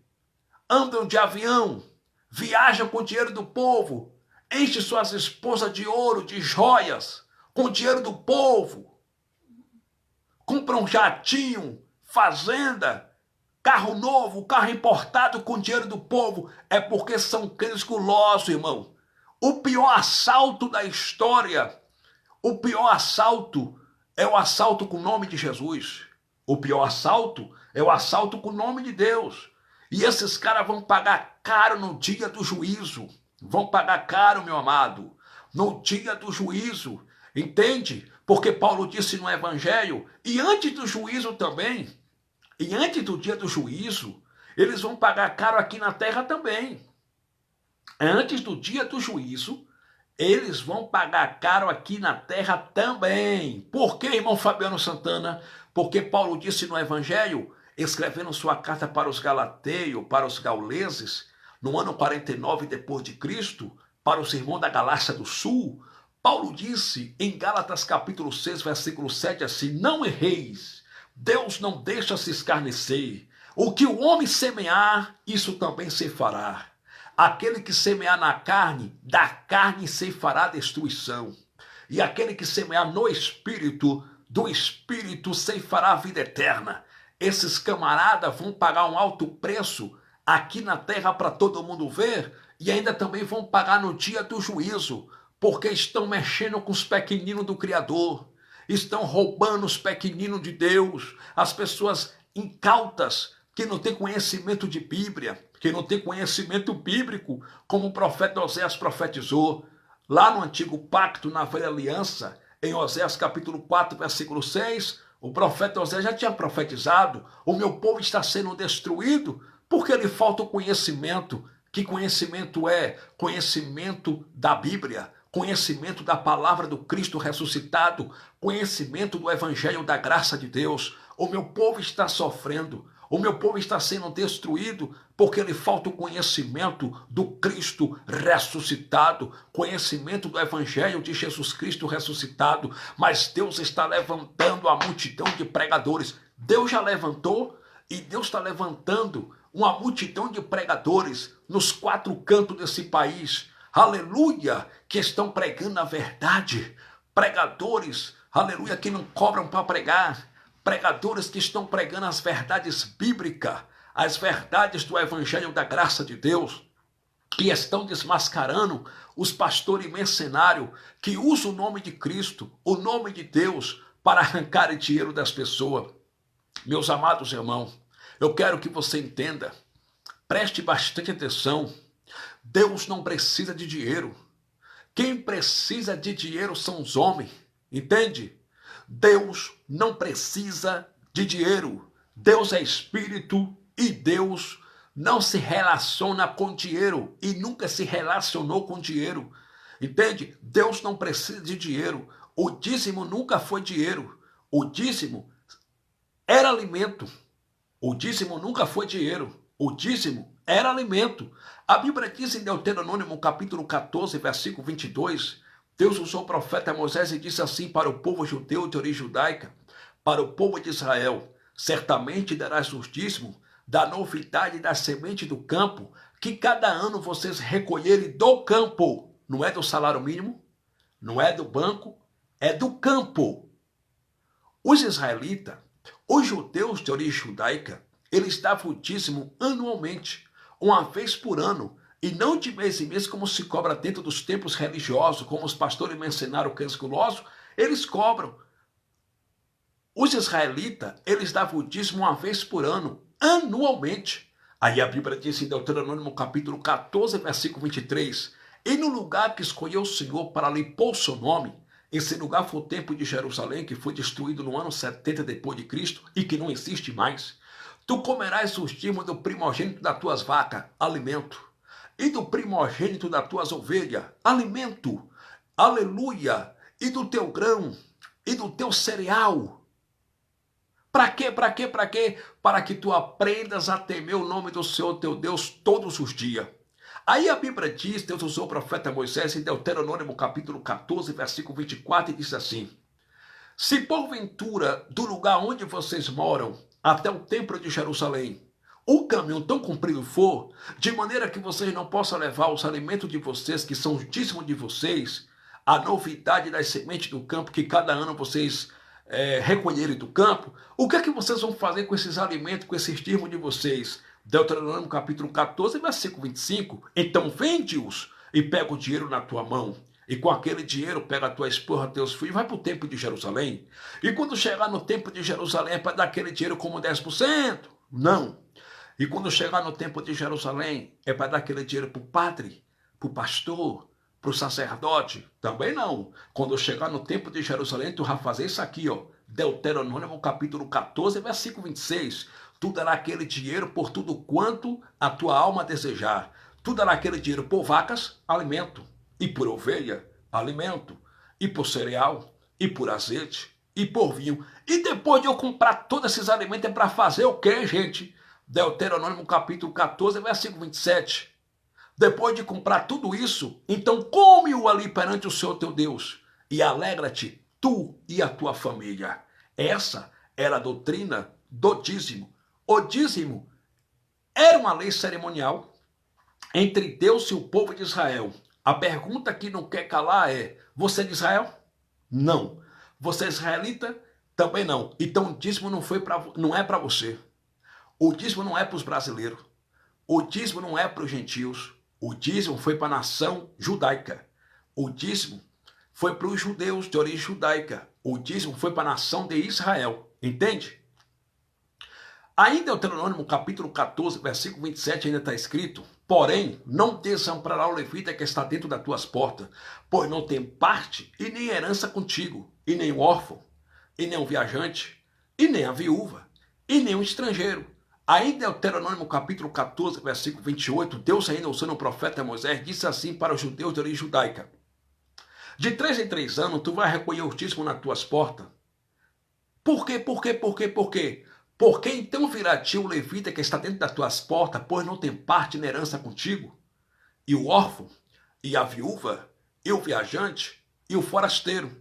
Andam de avião, viajam com o dinheiro do povo, enchem suas esposas de ouro, de joias, com o dinheiro do povo, compram jatinho, fazenda, carro novo, carro importado com o dinheiro do povo. É porque são crentes gulosos, irmão. O pior assalto da história, o pior assalto é o assalto com o nome de Jesus. O pior assalto é o assalto com o nome de Deus. E esses caras vão pagar caro no dia do juízo. Vão pagar caro, meu amado, no dia do juízo. Entende? Porque Paulo disse no Evangelho, e antes do juízo também, E antes do dia do juízo, eles vão pagar caro aqui na terra também. Antes do dia do juízo, eles vão pagar caro aqui na terra também. Por quê, irmão Fabiano Santana? Porque Paulo disse no Evangelho, escrevendo sua carta para os galateios, para os gauleses, no ano 49 depois de Cristo, para os irmãos da Galácia do Sul, Paulo disse em Gálatas capítulo 6, versículo 7 assim: não erreis, Deus não deixa se escarnecer. O que o homem semear, isso também se fará. Aquele que semear na carne, da carne se fará destruição. E aquele que semear no Espírito, do Espírito se fará vida eterna. Esses camaradas vão pagar um alto preço aqui na terra para todo mundo ver, e ainda também vão pagar no dia do juízo, porque estão mexendo com os pequeninos do Criador, estão roubando os pequeninos de Deus, as pessoas incautas, que não têm conhecimento de Bíblia, que não tem conhecimento bíblico, como o profeta Oséias profetizou, lá no Antigo Pacto, na Velha Aliança, em Oséias capítulo 4, versículo 6, o profeta Oséias já tinha profetizado: o meu povo está sendo destruído porque lhe falta o conhecimento. Que conhecimento é? Conhecimento da Bíblia, conhecimento da palavra do Cristo ressuscitado, conhecimento do Evangelho da graça de Deus. O meu povo está sofrendo, o meu povo está sendo destruído porque lhe falta o conhecimento do Cristo ressuscitado, conhecimento do Evangelho de Jesus Cristo ressuscitado. Mas Deus está levantando a multidão de pregadores. Deus já levantou e Deus está levantando uma multidão de pregadores nos 4 cantos desse país. Aleluia! Que estão pregando a verdade. Pregadores, aleluia, que não cobram para pregar. Pregadores que estão pregando as verdades bíblicas, as verdades do Evangelho da graça de Deus, que estão desmascarando os pastores mercenários que usam o nome de Cristo, o nome de Deus, para arrancar dinheiro das pessoas. Meus amados irmãos, eu quero que você entenda, preste bastante atenção. Deus não precisa de dinheiro. Quem precisa de dinheiro são os homens, entende? Deus não precisa de dinheiro. Deus é espírito e Deus não se relaciona com dinheiro e nunca se relacionou com dinheiro. Entende? Deus não precisa de dinheiro. O dízimo nunca foi dinheiro. O dízimo era alimento. O dízimo nunca foi dinheiro. O dízimo era alimento. A Bíblia diz em Deuteronômio capítulo 14, versículo 22, Deus usou o profeta Moisés e disse assim para o povo judeu de origem judaica, para o povo de Israel: certamente darás os dízimos da novidade da semente do campo, que cada ano vocês recolherem do campo. Não é do salário mínimo, não é do banco, é do campo. Os israelitas, os judeus de origem judaica, eles davam o dízimo anualmente, uma vez por ano, e não de mês em mês como se cobra dentro dos templos religiosos, como os pastores mercenários cresculosos, eles cobram. Os israelitas, eles davam o dízimo uma vez por ano, anualmente. Aí a Bíblia diz em Deuteronômio capítulo 14, versículo 23, e no lugar que escolheu o Senhor para lhe pôr o seu nome, esse lugar foi o templo de Jerusalém, que foi destruído no ano 70 depois de Cristo e que não existe mais. Tu comerás os dízimos do primogênito das tuas vacas, alimento, e do primogênito das tuas ovelhas, alimento, aleluia, e do teu grão, e do teu cereal. Para quê? Para quê? Para quê? Para que tu aprendas a temer o nome do Senhor teu Deus todos os dias. Aí a Bíblia diz, Deus usou o profeta Moisés em Deuteronômio capítulo 14, versículo 24, e diz assim: se porventura do lugar onde vocês moram até o templo de Jerusalém o caminho tão comprido for, de maneira que vocês não possam levar os alimentos de vocês, que são os dízimos de vocês, a novidade das sementes do campo, que cada ano vocês recolherem do campo, o que é que vocês vão fazer com esses alimentos, com esses dízimos de vocês? Deuteronômio capítulo 14, versículo 25. Então vende-os e pega o dinheiro na tua mão. E com aquele dinheiro pega a tua esposa, teus filhos, vai para o templo de Jerusalém. E quando chegar no templo de Jerusalém é para dar aquele dinheiro como 10%? Não. E quando chegar no templo de Jerusalém é para dar aquele dinheiro para o padre, para o pastor, para o sacerdote? Também não. Quando chegar no templo de Jerusalém, tu vai fazer isso aqui, ó. Deuteronômio capítulo 14, versículo 26. Tu dará aquele dinheiro por tudo quanto a tua alma desejar. Tu dará aquele dinheiro por vacas, alimento. E por ovelha, alimento. E por cereal, e por azeite, e por vinho. E depois de eu comprar todos esses alimentos é para fazer o quê, gente? Deuteronômio capítulo 14, versículo 27. Depois de comprar tudo isso, então come-o ali perante o Senhor teu Deus e alegra-te, tu e a tua família. Essa era a doutrina do dízimo. O dízimo era uma lei cerimonial entre Deus e o povo de Israel. A pergunta que não quer calar é: você é de Israel? Não. Você é israelita? Também não. Então o dízimo não é para você. O dízimo não é para os brasileiros. O dízimo não é para os gentios. O dízimo foi para a nação judaica. O dízimo foi para os judeus de origem judaica. O dízimo foi para a nação de Israel. Entende? Ainda em Deuteronômio capítulo 14, versículo 27, ainda está escrito: porém, não desamparará o levita que está dentro das tuas portas, pois não tem parte e nem herança contigo, e nem o órfão, e nem o viajante, e nem a viúva, e nem o estrangeiro. Ainda em Deuteronômio capítulo 14, versículo 28, Deus ainda usando o profeta Moisés, disse assim para os judeus de origem judaica: de 3 em 3 anos tu vai recolher o dízimo nas tuas portas. Por quê? Por quê? Por quê? Por quê? Porque então virá a ti o levita que está dentro das tuas portas, pois não tem parte na herança contigo, e o órfão, e a viúva, e o viajante, e o forasteiro,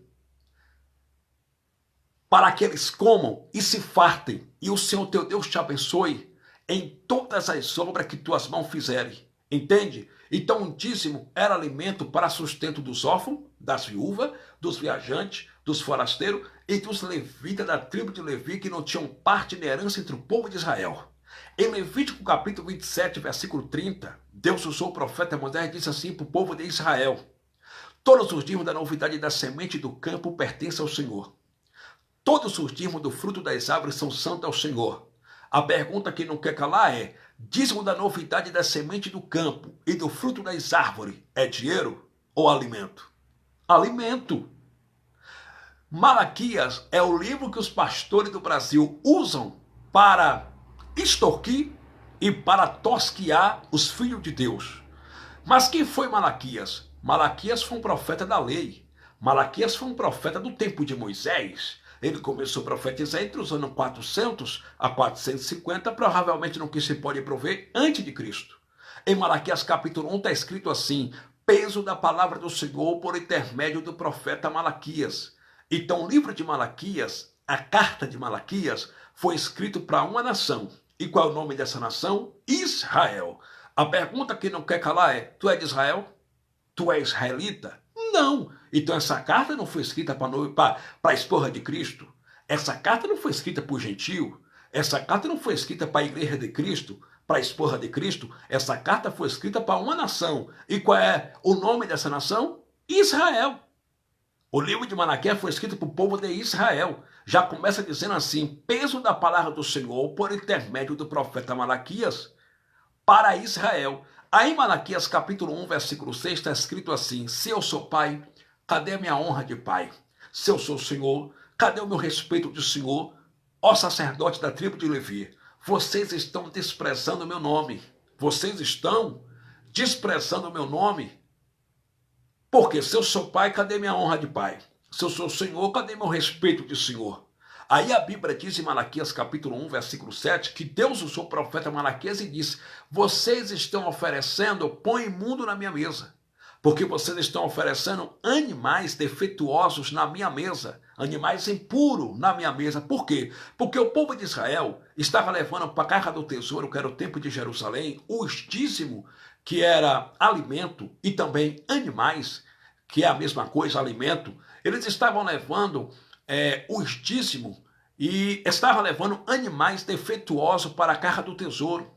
para que eles comam e se fartem, e o Senhor teu Deus te abençoe em todas as obras que tuas mãos fizerem. Entende? Então o dízimo era alimento para sustento dos órfãos, das viúvas, dos viajantes, dos forasteiros e dos levitas da tribo de Levi que não tinham parte nem herança entre o povo de Israel. Em Levítico capítulo 27, versículo 30, Deus usou o profeta Moisés e disse assim para o povo de Israel: todos os dízimos da novidade da semente do campo pertencem ao Senhor. Todos os dízimos do fruto das árvores são santos ao Senhor. A pergunta que não quer calar é: dízimo da novidade da semente do campo e do fruto das árvores é dinheiro ou alimento? Alimento. Malaquias é o livro que os pastores do Brasil usam para extorquir e para tosquiar os filhos de Deus. Mas quem foi Malaquias? Malaquias foi um profeta da lei. Malaquias foi um profeta do tempo de Moisés. Ele começou a profetizar entre os anos 400 a 450, provavelmente no que se pode prover antes de Cristo. Em Malaquias capítulo 1 está escrito assim: peso da palavra do Senhor por intermédio do profeta Malaquias. Então o livro de Malaquias, a carta de Malaquias, foi escrito para uma nação. E qual é o nome dessa nação? Israel. A pergunta que não quer calar é: tu é de Israel? Tu é israelita? Não. Então essa carta não foi escrita para a esposa de Cristo. Essa carta não foi escrita por gentio. Essa carta não foi escrita para a igreja de Cristo, para a esposa de Cristo. Essa carta foi escrita para uma nação. E qual é o nome dessa nação? Israel. O livro de Malaquias foi escrito para o povo de Israel. Já começa dizendo assim: peso da palavra do Senhor por intermédio do profeta Malaquias para Israel. Aí em Malaquias capítulo 1, versículo 6 está escrito assim: se eu sou pai, cadê a minha honra de pai? Se eu sou Senhor, cadê o meu respeito de Senhor? Ó sacerdote da tribo de Levi, vocês estão desprezando o meu nome. Vocês estão desprezando o meu nome. Porque se eu sou pai, cadê minha honra de pai? Se eu sou Senhor, cadê meu respeito de Senhor? Aí a Bíblia diz em Malaquias capítulo 1, versículo 7, que Deus usou o profeta Malaquias e disse: vocês estão oferecendo pão imundo na minha mesa, porque vocês estão oferecendo animais defeituosos na minha mesa, animais impuros na minha mesa. Por quê? Porque o povo de Israel estava levando para a casa do tesouro, que era o templo de Jerusalém, os dízimos, que era alimento, e também animais, que é a mesma coisa, alimento. Eles estavam levando os dízimos e estavam levando animais defeituosos para a casa do tesouro.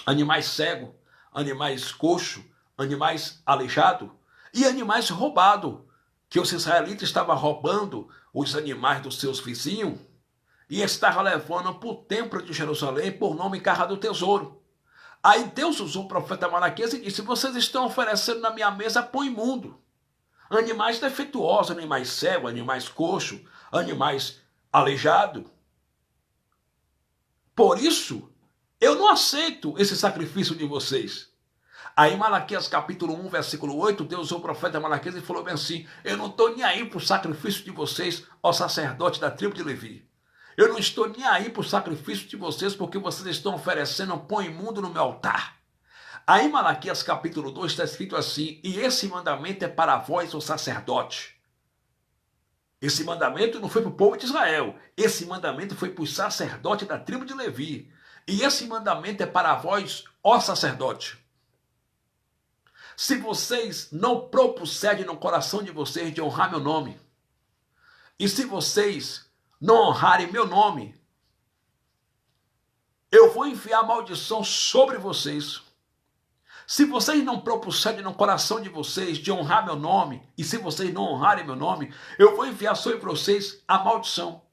Animais cegos, animais coxos, animais aleijados e animais roubados, que os israelitas estavam roubando os animais dos seus vizinhos e estavam levando para o templo de Jerusalém por nome casa do tesouro. Aí Deus usou o profeta Malaquias e disse: vocês estão oferecendo na minha mesa pão imundo. Animais defeituosos, animais cegos, animais coxos, animais aleijados. Por isso, eu não aceito esse sacrifício de vocês. Aí Malaquias capítulo 1, versículo 8, Deus usou o profeta Malaquias e falou bem assim: eu não estou nem aí para o sacrifício de vocês, ó sacerdote da tribo de Levi. Eu não estou nem aí para o sacrifício de vocês, porque vocês estão oferecendo um pão imundo no meu altar. Aí em Malaquias capítulo 2 está escrito assim: e esse mandamento é para vós, o sacerdote. Esse mandamento não foi para o povo de Israel. Esse mandamento foi para o sacerdote da tribo de Levi. E esse mandamento é para vós, ó sacerdote. Se vocês não propuserem no coração de vocês de honrar meu nome, e se vocês não honrarem meu nome, eu vou enviar maldição sobre vocês. Se vocês não propuserem no coração de vocês de honrar meu nome, e se vocês não honrarem meu nome, eu vou enviar sobre vocês a maldição.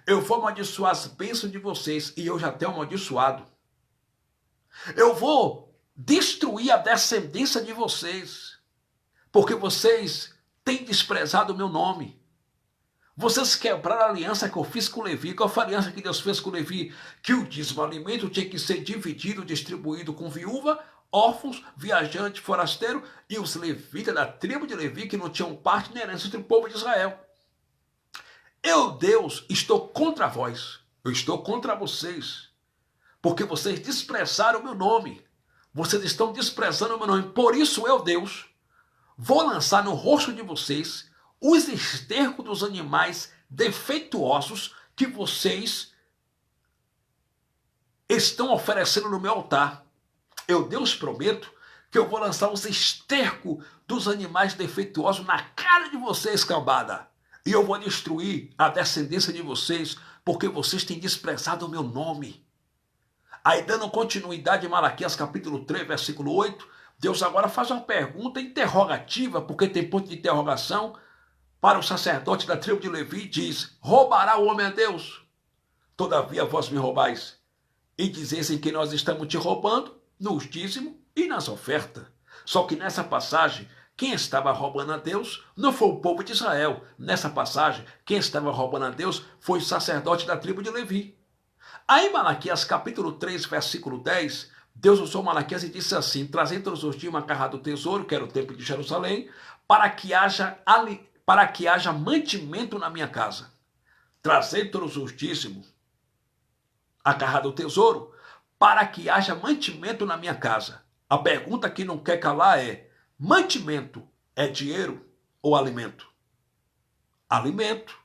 Eu vou amaldiçoar as bênçãos de vocês, e eu já tenho amaldiçoado. Eu vou destruir a descendência de vocês, porque vocês têm desprezado o meu nome. Vocês quebraram a aliança que eu fiz com Levi. Qual foi a aliança que Deus fez com Levi? Que o dízimo alimento tinha que ser dividido, distribuído com viúva, órfãos, viajante, forasteiro e os levitas da tribo de Levi que não tinham parte nem herança entre o povo de Israel. Eu, Deus, estou contra vós. Eu estou contra vocês. Porque vocês desprezaram o meu nome. Vocês estão desprezando o meu nome. Por isso eu, Deus, vou lançar no rosto de vocês os estercos dos animais defeituosos que vocês estão oferecendo no meu altar. Eu, Deus, prometo que eu vou lançar os estercos dos animais defeituosos na cara de vocês, cambada. E eu vou destruir a descendência de vocês, porque vocês têm desprezado o meu nome. Aí, dando continuidade em Malaquias capítulo 3, versículo 8, Deus agora faz uma pergunta interrogativa, porque tem ponto de interrogação, para o sacerdote da tribo de Levi, e diz: roubará o homem a Deus? Todavia vós me roubais, e dizeis em que nós estamos te roubando, nos dízimos e nas ofertas. Só que nessa passagem, quem estava roubando a Deus não foi o povo de Israel. Nessa passagem, quem estava roubando a Deus foi o sacerdote da tribo de Levi. Aí, Malaquias capítulo 3, versículo 10, Deus usou Malaquias e disse assim: trazei todos os dias uma carra do tesouro, que era o templo de Jerusalém, para que haja mantimento na minha casa. Trazei todos os dízimos, a carra do tesouro, para que haja mantimento na minha casa. A pergunta que não quer calar é: mantimento é dinheiro ou alimento? Alimento.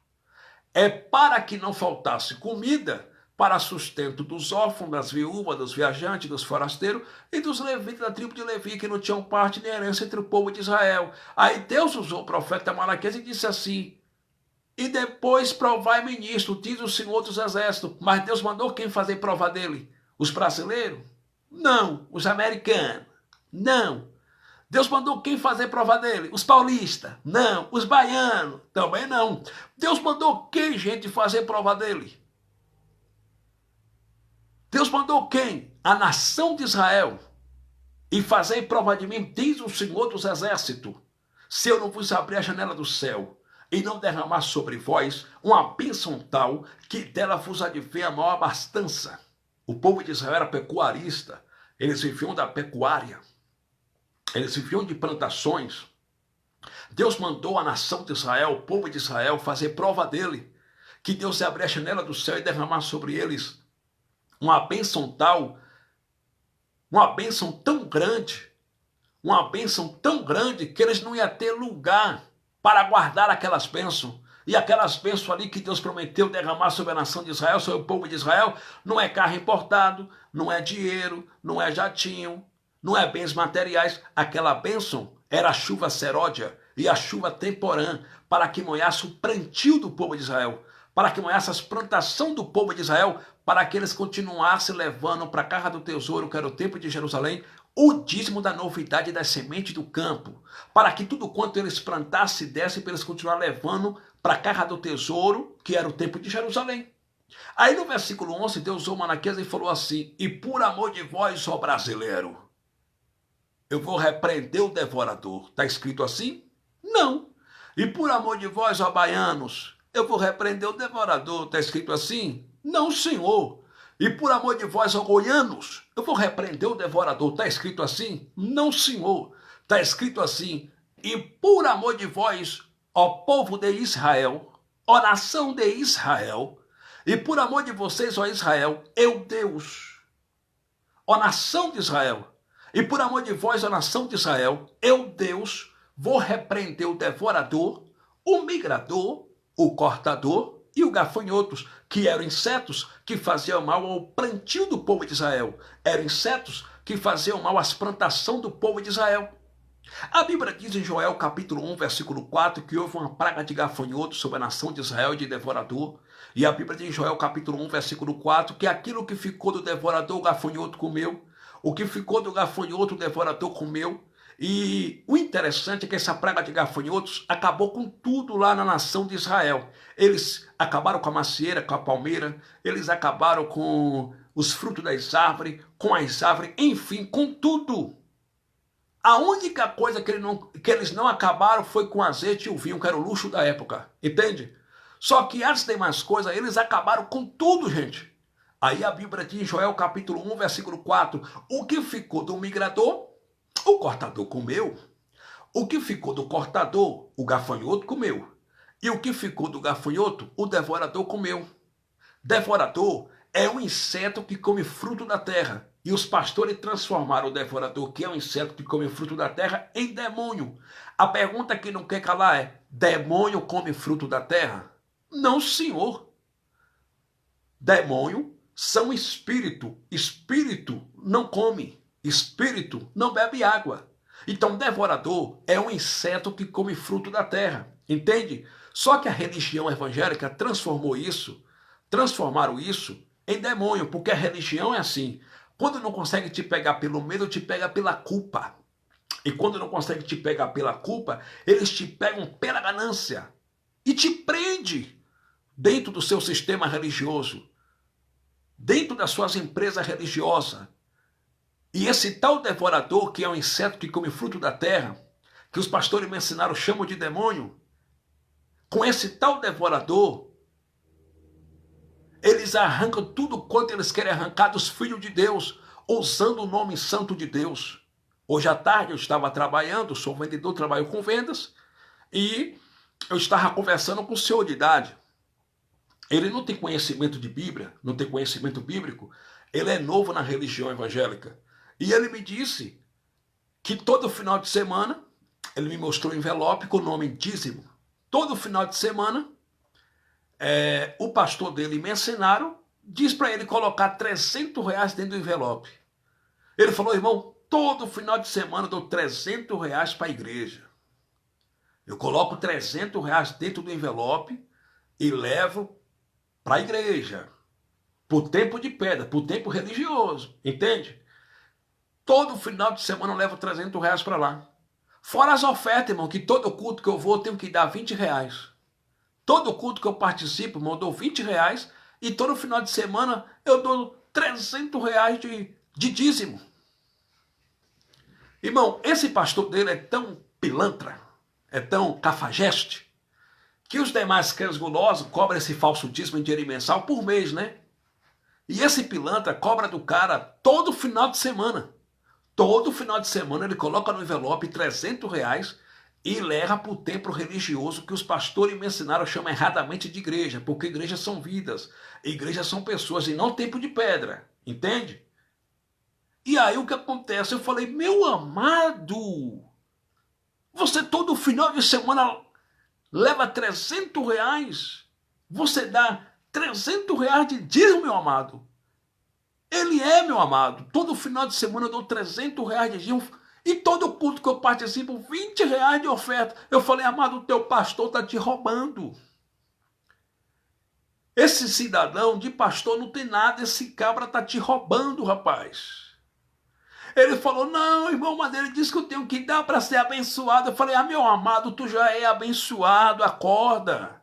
É para que não faltasse comida para sustento dos órfãos, das viúvas, dos viajantes, dos forasteiros e dos levitas da tribo de Levi, que não tinham parte nem herança entre o povo de Israel. Aí Deus usou o profeta Malaquias e disse assim: e depois provai ministro, diz o Senhor dos Exércitos. Mas Deus mandou quem fazer prova dele? Os brasileiros? Não. Os americanos? Não. Deus mandou quem fazer prova dele? Os paulistas? Não. Os baianos? Também não. Deus mandou quem, gente, fazer prova dele? Deus mandou quem? A nação de Israel. E fazer prova de mim, diz o Senhor dos Exércitos, se eu não vos abrir a janela do céu e não derramar sobre vós uma bênção tal que dela vos advém a maior abastança. O povo de Israel era pecuarista, eles viviam da pecuária, eles viviam de plantações. Deus mandou a nação de Israel, o povo de Israel, fazer prova dele, que Deus ia abrir a janela do céu e derramar sobre eles uma bênção tal, uma bênção tão grande, que eles não iam ter lugar para guardar aquelas bênçãos. E aquelas bênçãos ali que Deus prometeu derramar sobre a nação de Israel, sobre o povo de Israel, não é carro importado, não é dinheiro, não é jatinho, não é bens materiais. Aquela bênção era a chuva seródia e a chuva temporã, para que molhasse o plantio do povo de Israel, para que molhasse as plantações do povo de Israel, para que eles continuassem levando para a carra do tesouro, que era o templo de Jerusalém, o dízimo da novidade das sementes do campo, para que tudo quanto eles plantassem e dessem, para eles continuarem levando para a carra do tesouro, que era o templo de Jerusalém. Aí no versículo 11, Deus usou Malaquias e falou assim: e por amor de vós, ó brasileiro, eu vou repreender o devorador. Está escrito assim? Não. E por amor de vós, ó baianos, eu vou repreender o devorador. Está escrito assim? Não, Senhor. E por amor de vós, ó goianos, eu vou repreender o devorador. Está escrito assim? Não, senhor. Está escrito assim. E por amor de vós, ó povo de Israel, ó nação de Israel, e por amor de vocês, ó Israel, eu Deus, ó nação de Israel, e por amor de vós, ó nação de Israel, eu Deus, vou repreender o devorador, o migrador, o cortador e o gafanhotos, que eram insetos que faziam mal ao plantio do povo de Israel. Eram insetos que faziam mal às plantações do povo de Israel. A Bíblia diz em Joel capítulo 1, versículo 4, que houve uma praga de gafanhotos sobre a nação de Israel e de devorador. E a Bíblia diz em Joel capítulo 1, versículo 4, que aquilo que ficou do devorador, o gafanhoto comeu. O que ficou do gafanhoto, o devorador comeu. E o interessante é que essa praga de gafanhotos acabou com tudo lá na nação de Israel. Eles acabaram com a macieira, com a palmeira, eles acabaram com os frutos das árvores, com as árvores, enfim, com tudo. A única coisa que eles não acabaram foi com o azeite e o vinho, que era o luxo da época, entende? Só que as demais coisas, eles acabaram com tudo, gente. Aí a Bíblia diz em Joel capítulo 1, versículo 4, o que ficou do migrador, o cortador comeu. O que ficou do cortador, o gafanhoto comeu. E o que ficou do gafanhoto, o devorador comeu. Devorador é um inseto que come fruto da terra. E os pastores transformaram o devorador, que é um inseto que come fruto da terra, em demônio. A pergunta que não quer calar é: demônio come fruto da terra? Não, senhor. Demônio são espírito. Espírito não come. Espírito não bebe água. Então, devorador é um inseto que come fruto da terra. Entende? Só que a religião evangélica transformaram isso em demônio, porque a religião é assim. Quando não consegue te pegar pelo medo, te pega pela culpa. E quando não consegue te pegar pela culpa, eles te pegam pela ganância e te prende dentro do seu sistema religioso, dentro das suas empresas religiosas. E esse tal devorador, que é um inseto que come fruto da terra, que os pastores me ensinaram, chamam de demônio, com esse tal devorador, eles arrancam tudo quanto eles querem arrancar dos filhos de Deus, usando o nome santo de Deus. Hoje à tarde eu estava trabalhando, sou vendedor, trabalho com vendas, e eu estava conversando com o senhor de idade. Ele não tem conhecimento de Bíblia, não tem conhecimento bíblico, ele é novo na religião evangélica. E ele me disse que todo final de semana, ele me mostrou um envelope com o nome dízimo. Todo final de semana, o pastor dele me ensinaram, diz para ele colocar R$300 dentro do envelope. Ele falou: irmão, todo final de semana eu dou R$300 para a igreja. Eu coloco R$300 dentro do envelope e levo para a igreja. Por tempo de pedra, por tempo religioso, entende? Todo final de semana eu levo R$300 para lá. Fora as ofertas, irmão, que todo culto que eu vou eu tenho que dar R$20. Todo culto que eu participo, irmão, eu dou R$20 e todo final de semana eu dou R$300 de dízimo. Irmão, esse pastor dele é tão pilantra, é tão cafajeste, que os demais crentes gulosos cobram esse falso dízimo em dinheiro mensal por mês, né? E esse pilantra cobra do cara todo final de semana. Todo final de semana ele coloca no envelope R$300 e leva para o templo religioso que os pastores me ensinaram, chamam erradamente de igreja, porque igrejas são vidas, igrejas são pessoas e não tempo de pedra, entende? E aí o que acontece? Eu falei: meu amado, você todo final de semana leva R$300, você dá R$300 de dízimo, meu amado. Ele é, meu amado. Todo final de semana eu dou R$300 de dízimo e todo culto que eu participo, R$20 de oferta. Eu falei: amado, o teu pastor está te roubando. Esse cidadão de pastor não tem nada, esse cabra está te roubando, rapaz. Ele falou: não, irmão, mas ele disse que eu tenho que dar para ser abençoado. Eu falei: ah, meu amado, tu já é abençoado, acorda.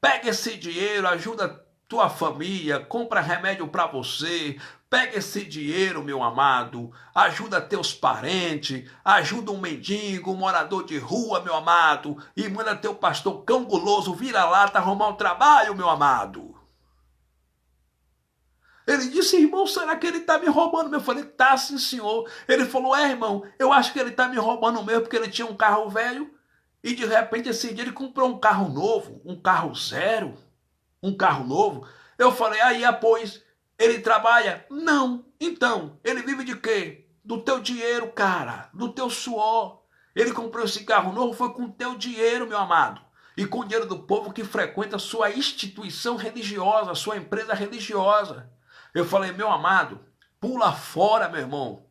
Pega esse dinheiro, ajuda tua família, compra remédio para você. Pega esse dinheiro, meu amado, ajuda teus parentes, ajuda um mendigo, um morador de rua, meu amado, e manda teu pastor cão guloso vira-lata arrumar um trabalho, meu amado. Ele disse, irmão, será que ele está me roubando? Eu falei, tá sim, senhor. Ele falou, irmão, eu acho que ele está me roubando mesmo, porque ele tinha um carro velho e de repente esse dia ele comprou um carro novo, um carro zero, um carro novo. Eu falei, aí, pois, ele trabalha? Não. Então, ele vive de quê? Do teu dinheiro, cara, do teu suor. Ele comprou esse carro novo, foi com o teu dinheiro, meu amado. E com o dinheiro do povo que frequenta a sua instituição religiosa, a sua empresa religiosa. Eu falei, meu amado, pula fora, meu irmão.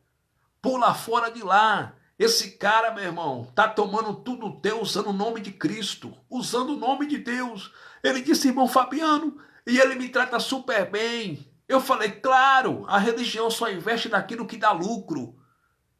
Pula fora de lá. Esse cara, meu irmão, tá tomando tudo teu usando o nome de Cristo, usando o nome de Deus. Ele disse, irmão Fabiano, e ele me trata super bem. Eu falei, claro, a religião só investe naquilo que dá lucro.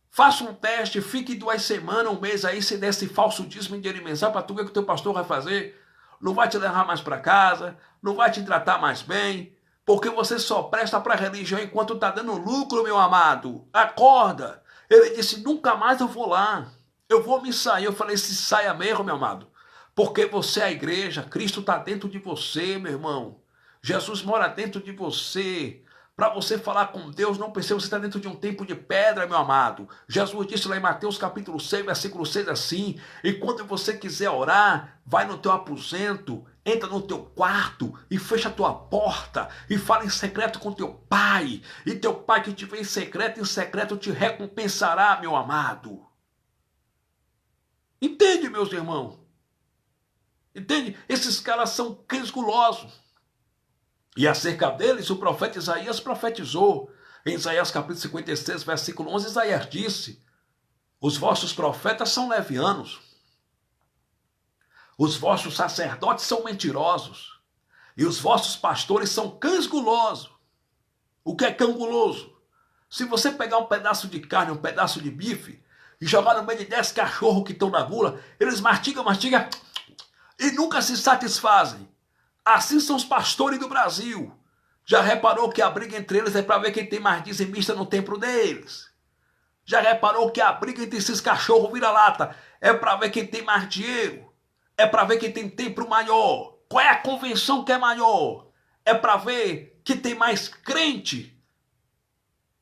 Faça um teste, fique 2 semanas, um mês aí, se desse falso dízimo em dinheiro mensal para tu ver o que o teu pastor vai fazer. Não vai te levar mais para casa, não vai te tratar mais bem, porque você só presta para a religião enquanto está dando lucro, meu amado. Acorda. Ele disse, nunca mais eu vou lá. Eu vou me sair. Eu falei, se saia mesmo, meu amado. Porque você é a igreja, Cristo está dentro de você, meu irmão. Jesus mora dentro de você. Para você falar com Deus, não precisa você estar dentro de um templo de pedra, meu amado. Jesus disse lá em Mateus capítulo 6, versículo 6 assim, e quando você quiser orar, vai no teu aposento, entra no teu quarto e fecha a tua porta e fala em secreto com teu pai. E teu pai que te vê em secreto te recompensará, meu amado. Entende, meus irmãos? Entende? Esses caras são cães gulosos. E acerca deles, o profeta Isaías profetizou. Em Isaías capítulo 56, versículo 11, Isaías disse, os vossos profetas são levianos, os vossos sacerdotes são mentirosos, e os vossos pastores são cães gulosos. O que é cão guloso? Se você pegar um pedaço de carne, um pedaço de bife, e jogar no meio de 10 cachorros que estão na gula, eles mastigam, e nunca se satisfazem. Assim são os pastores do Brasil. Já reparou que a briga entre eles é para ver quem tem mais dizimista no templo deles? Já reparou que a briga entre esses cachorros vira-lata é para ver quem tem mais dinheiro? É para ver quem tem templo maior? Qual é a convenção que é maior? É para ver que tem mais crente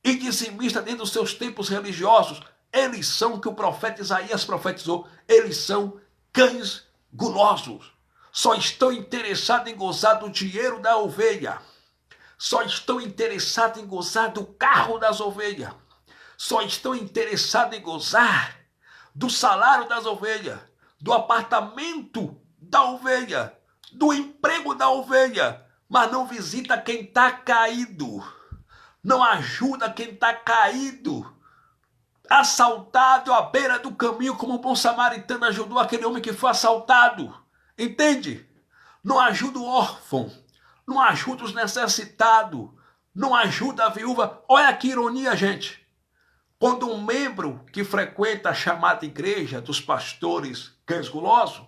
e dizimista dentro dos seus templos religiosos. Eles são o que o profeta Isaías profetizou. Eles são cães gulosos. Só estão interessados em gozar do dinheiro da ovelha. Só estão interessados em gozar do carro das ovelhas. Só estão interessados em gozar do salário das ovelhas, do apartamento da ovelha, do emprego da ovelha, mas não visita quem está caído, não ajuda quem está caído, assaltado à beira do caminho, como o bom samaritano ajudou aquele homem que foi assaltado. Entende? Não ajuda o órfão, não ajuda os necessitados, não ajuda a viúva. Olha que ironia, gente. Quando um membro que frequenta a chamada igreja dos pastores cães gulosos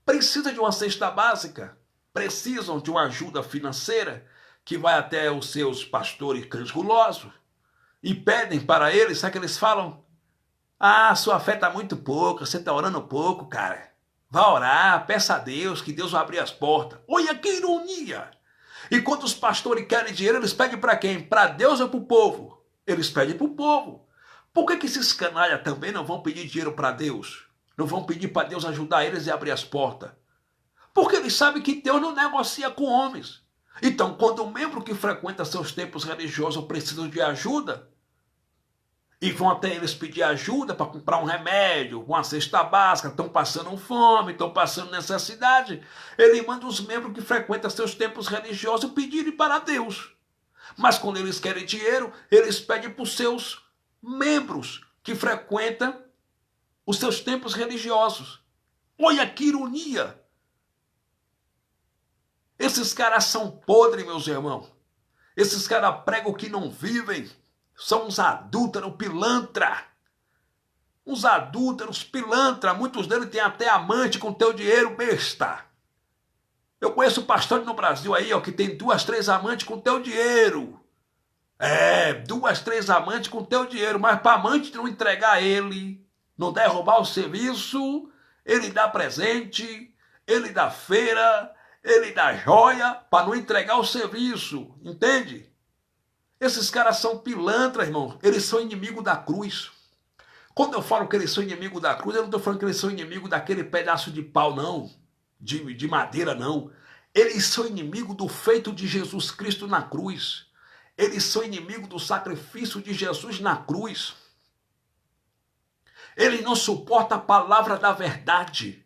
precisa de uma cesta básica, precisam de uma ajuda financeira, que vai até os seus pastores cães gulosos e pedem para eles, sabe o que eles falam? Ah, sua fé está muito pouca, você está orando pouco, cara. Vá orar, peça a Deus, que Deus vai abrir as portas. Olha que ironia! E quando os pastores querem dinheiro, eles pedem para quem? Para Deus ou para o povo? Eles pedem para o povo. Por que esses canalhas também não vão pedir dinheiro para Deus? Não vão pedir para Deus ajudar eles e abrir as portas? Porque eles sabem que Deus não negocia com homens. Então, quando um membro que frequenta seus templos religiosos precisa de ajuda, e vão até eles pedir ajuda para comprar um remédio, uma cesta básica, estão passando fome, estão passando necessidade, ele manda os membros que frequentam seus templos religiosos pedirem para Deus. Mas quando eles querem dinheiro, eles pedem para os seus membros que frequentam os seus templos religiosos. Olha que ironia! Esses caras são podres, meus irmãos. Esses caras pregam que não vivem. São uns adúlteros, pilantra. Uns adúlteros, pilantra. Muitos deles têm até amante com teu dinheiro, besta. Eu conheço pastores no Brasil aí, ó, que tem 2, 3 amantes com teu dinheiro. 2, 3 amantes com teu dinheiro. Mas para amante não entregar a ele, não derrubar o serviço, ele dá presente, ele dá feira, ele dá joia para não entregar o serviço. Entende? Esses caras são pilantras, irmão. Eles são inimigos da cruz. Quando eu falo que eles são inimigos da cruz, eu não estou falando que eles são inimigos daquele pedaço de pau, não. De madeira, não. Eles são inimigos do feito de Jesus Cristo na cruz. Eles são inimigos do sacrifício de Jesus na cruz. Eles não suportam a palavra da verdade.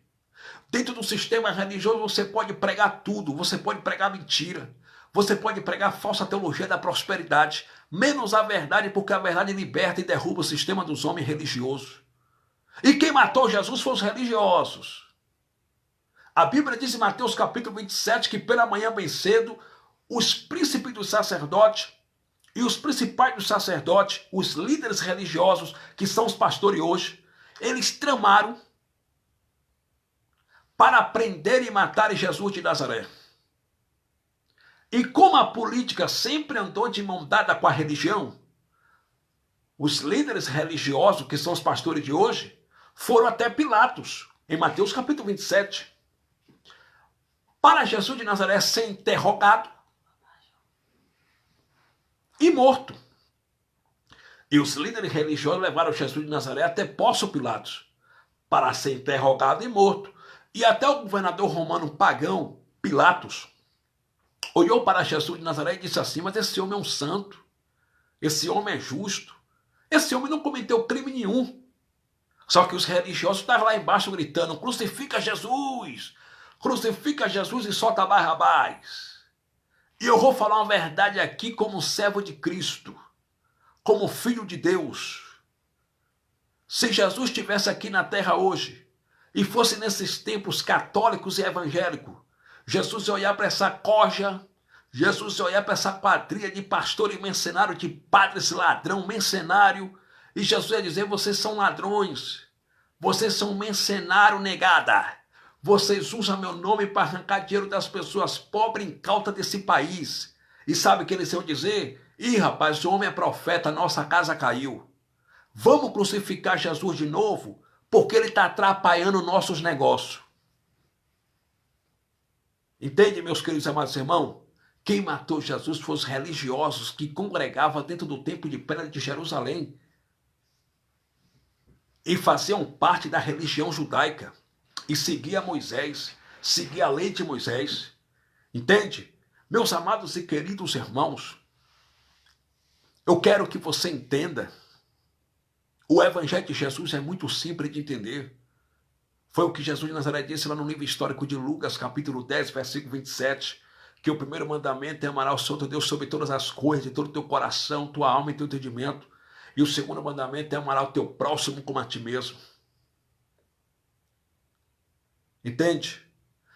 Dentro do sistema religioso você pode pregar tudo. Você pode pregar mentira. Você pode pregar falsa teologia da prosperidade, menos a verdade, porque a verdade liberta e derruba o sistema dos homens religiosos. E quem matou Jesus foram os religiosos. A Bíblia diz em Mateus capítulo 27 que pela manhã bem cedo, os príncipes dos sacerdotes e os principais dos sacerdotes, os líderes religiosos, que são os pastores hoje, eles tramaram para prender e matar Jesus de Nazaré. E como a política sempre andou de mão dada com a religião, os líderes religiosos, que são os pastores de hoje, foram até Pilatos, em Mateus capítulo 27, para Jesus de Nazaré ser interrogado e morto. E os líderes religiosos levaram Jesus de Nazaré até Pôncio Pilatos, para ser interrogado e morto. E até o governador romano pagão, Pilatos, olhou para Jesus de Nazaré e disse assim: mas esse homem é um santo, esse homem é justo, esse homem não cometeu crime nenhum. Só que os religiosos estavam lá embaixo gritando: crucifica Jesus e solta Barrabás. E eu vou falar uma verdade aqui como servo de Cristo, como filho de Deus. Se Jesus estivesse aqui na terra hoje e fosse nesses tempos católicos e evangélicos, Jesus ia olhar para essa corja, Jesus ia olhar para essa quadrilha de pastor e mercenário, de padres ladrão, mercenário, e Jesus ia dizer: vocês são ladrões, vocês são mercenário negada, vocês usam meu nome para arrancar dinheiro das pessoas pobres e incautas desse país. E sabe o que eles iam dizer? Ih, rapaz, o homem é profeta, nossa casa caiu. Vamos crucificar Jesus de novo, porque ele está atrapalhando nossos negócios. Entende, meus queridos amados irmãos? Quem matou Jesus foram os religiosos que congregavam dentro do templo de pedra de Jerusalém e faziam parte da religião judaica e seguia Moisés, seguia a lei de Moisés. Entende? Meus amados e queridos irmãos, eu quero que você entenda. O evangelho de Jesus é muito simples de entender. Foi o que Jesus de Nazaré disse lá no livro histórico de Lucas, capítulo 10, versículo 27, que o primeiro mandamento é amar ao Senhor teu Deus sobre todas as coisas, de todo o teu coração, tua alma e teu entendimento. E o segundo mandamento é amar ao teu próximo como a ti mesmo. Entende?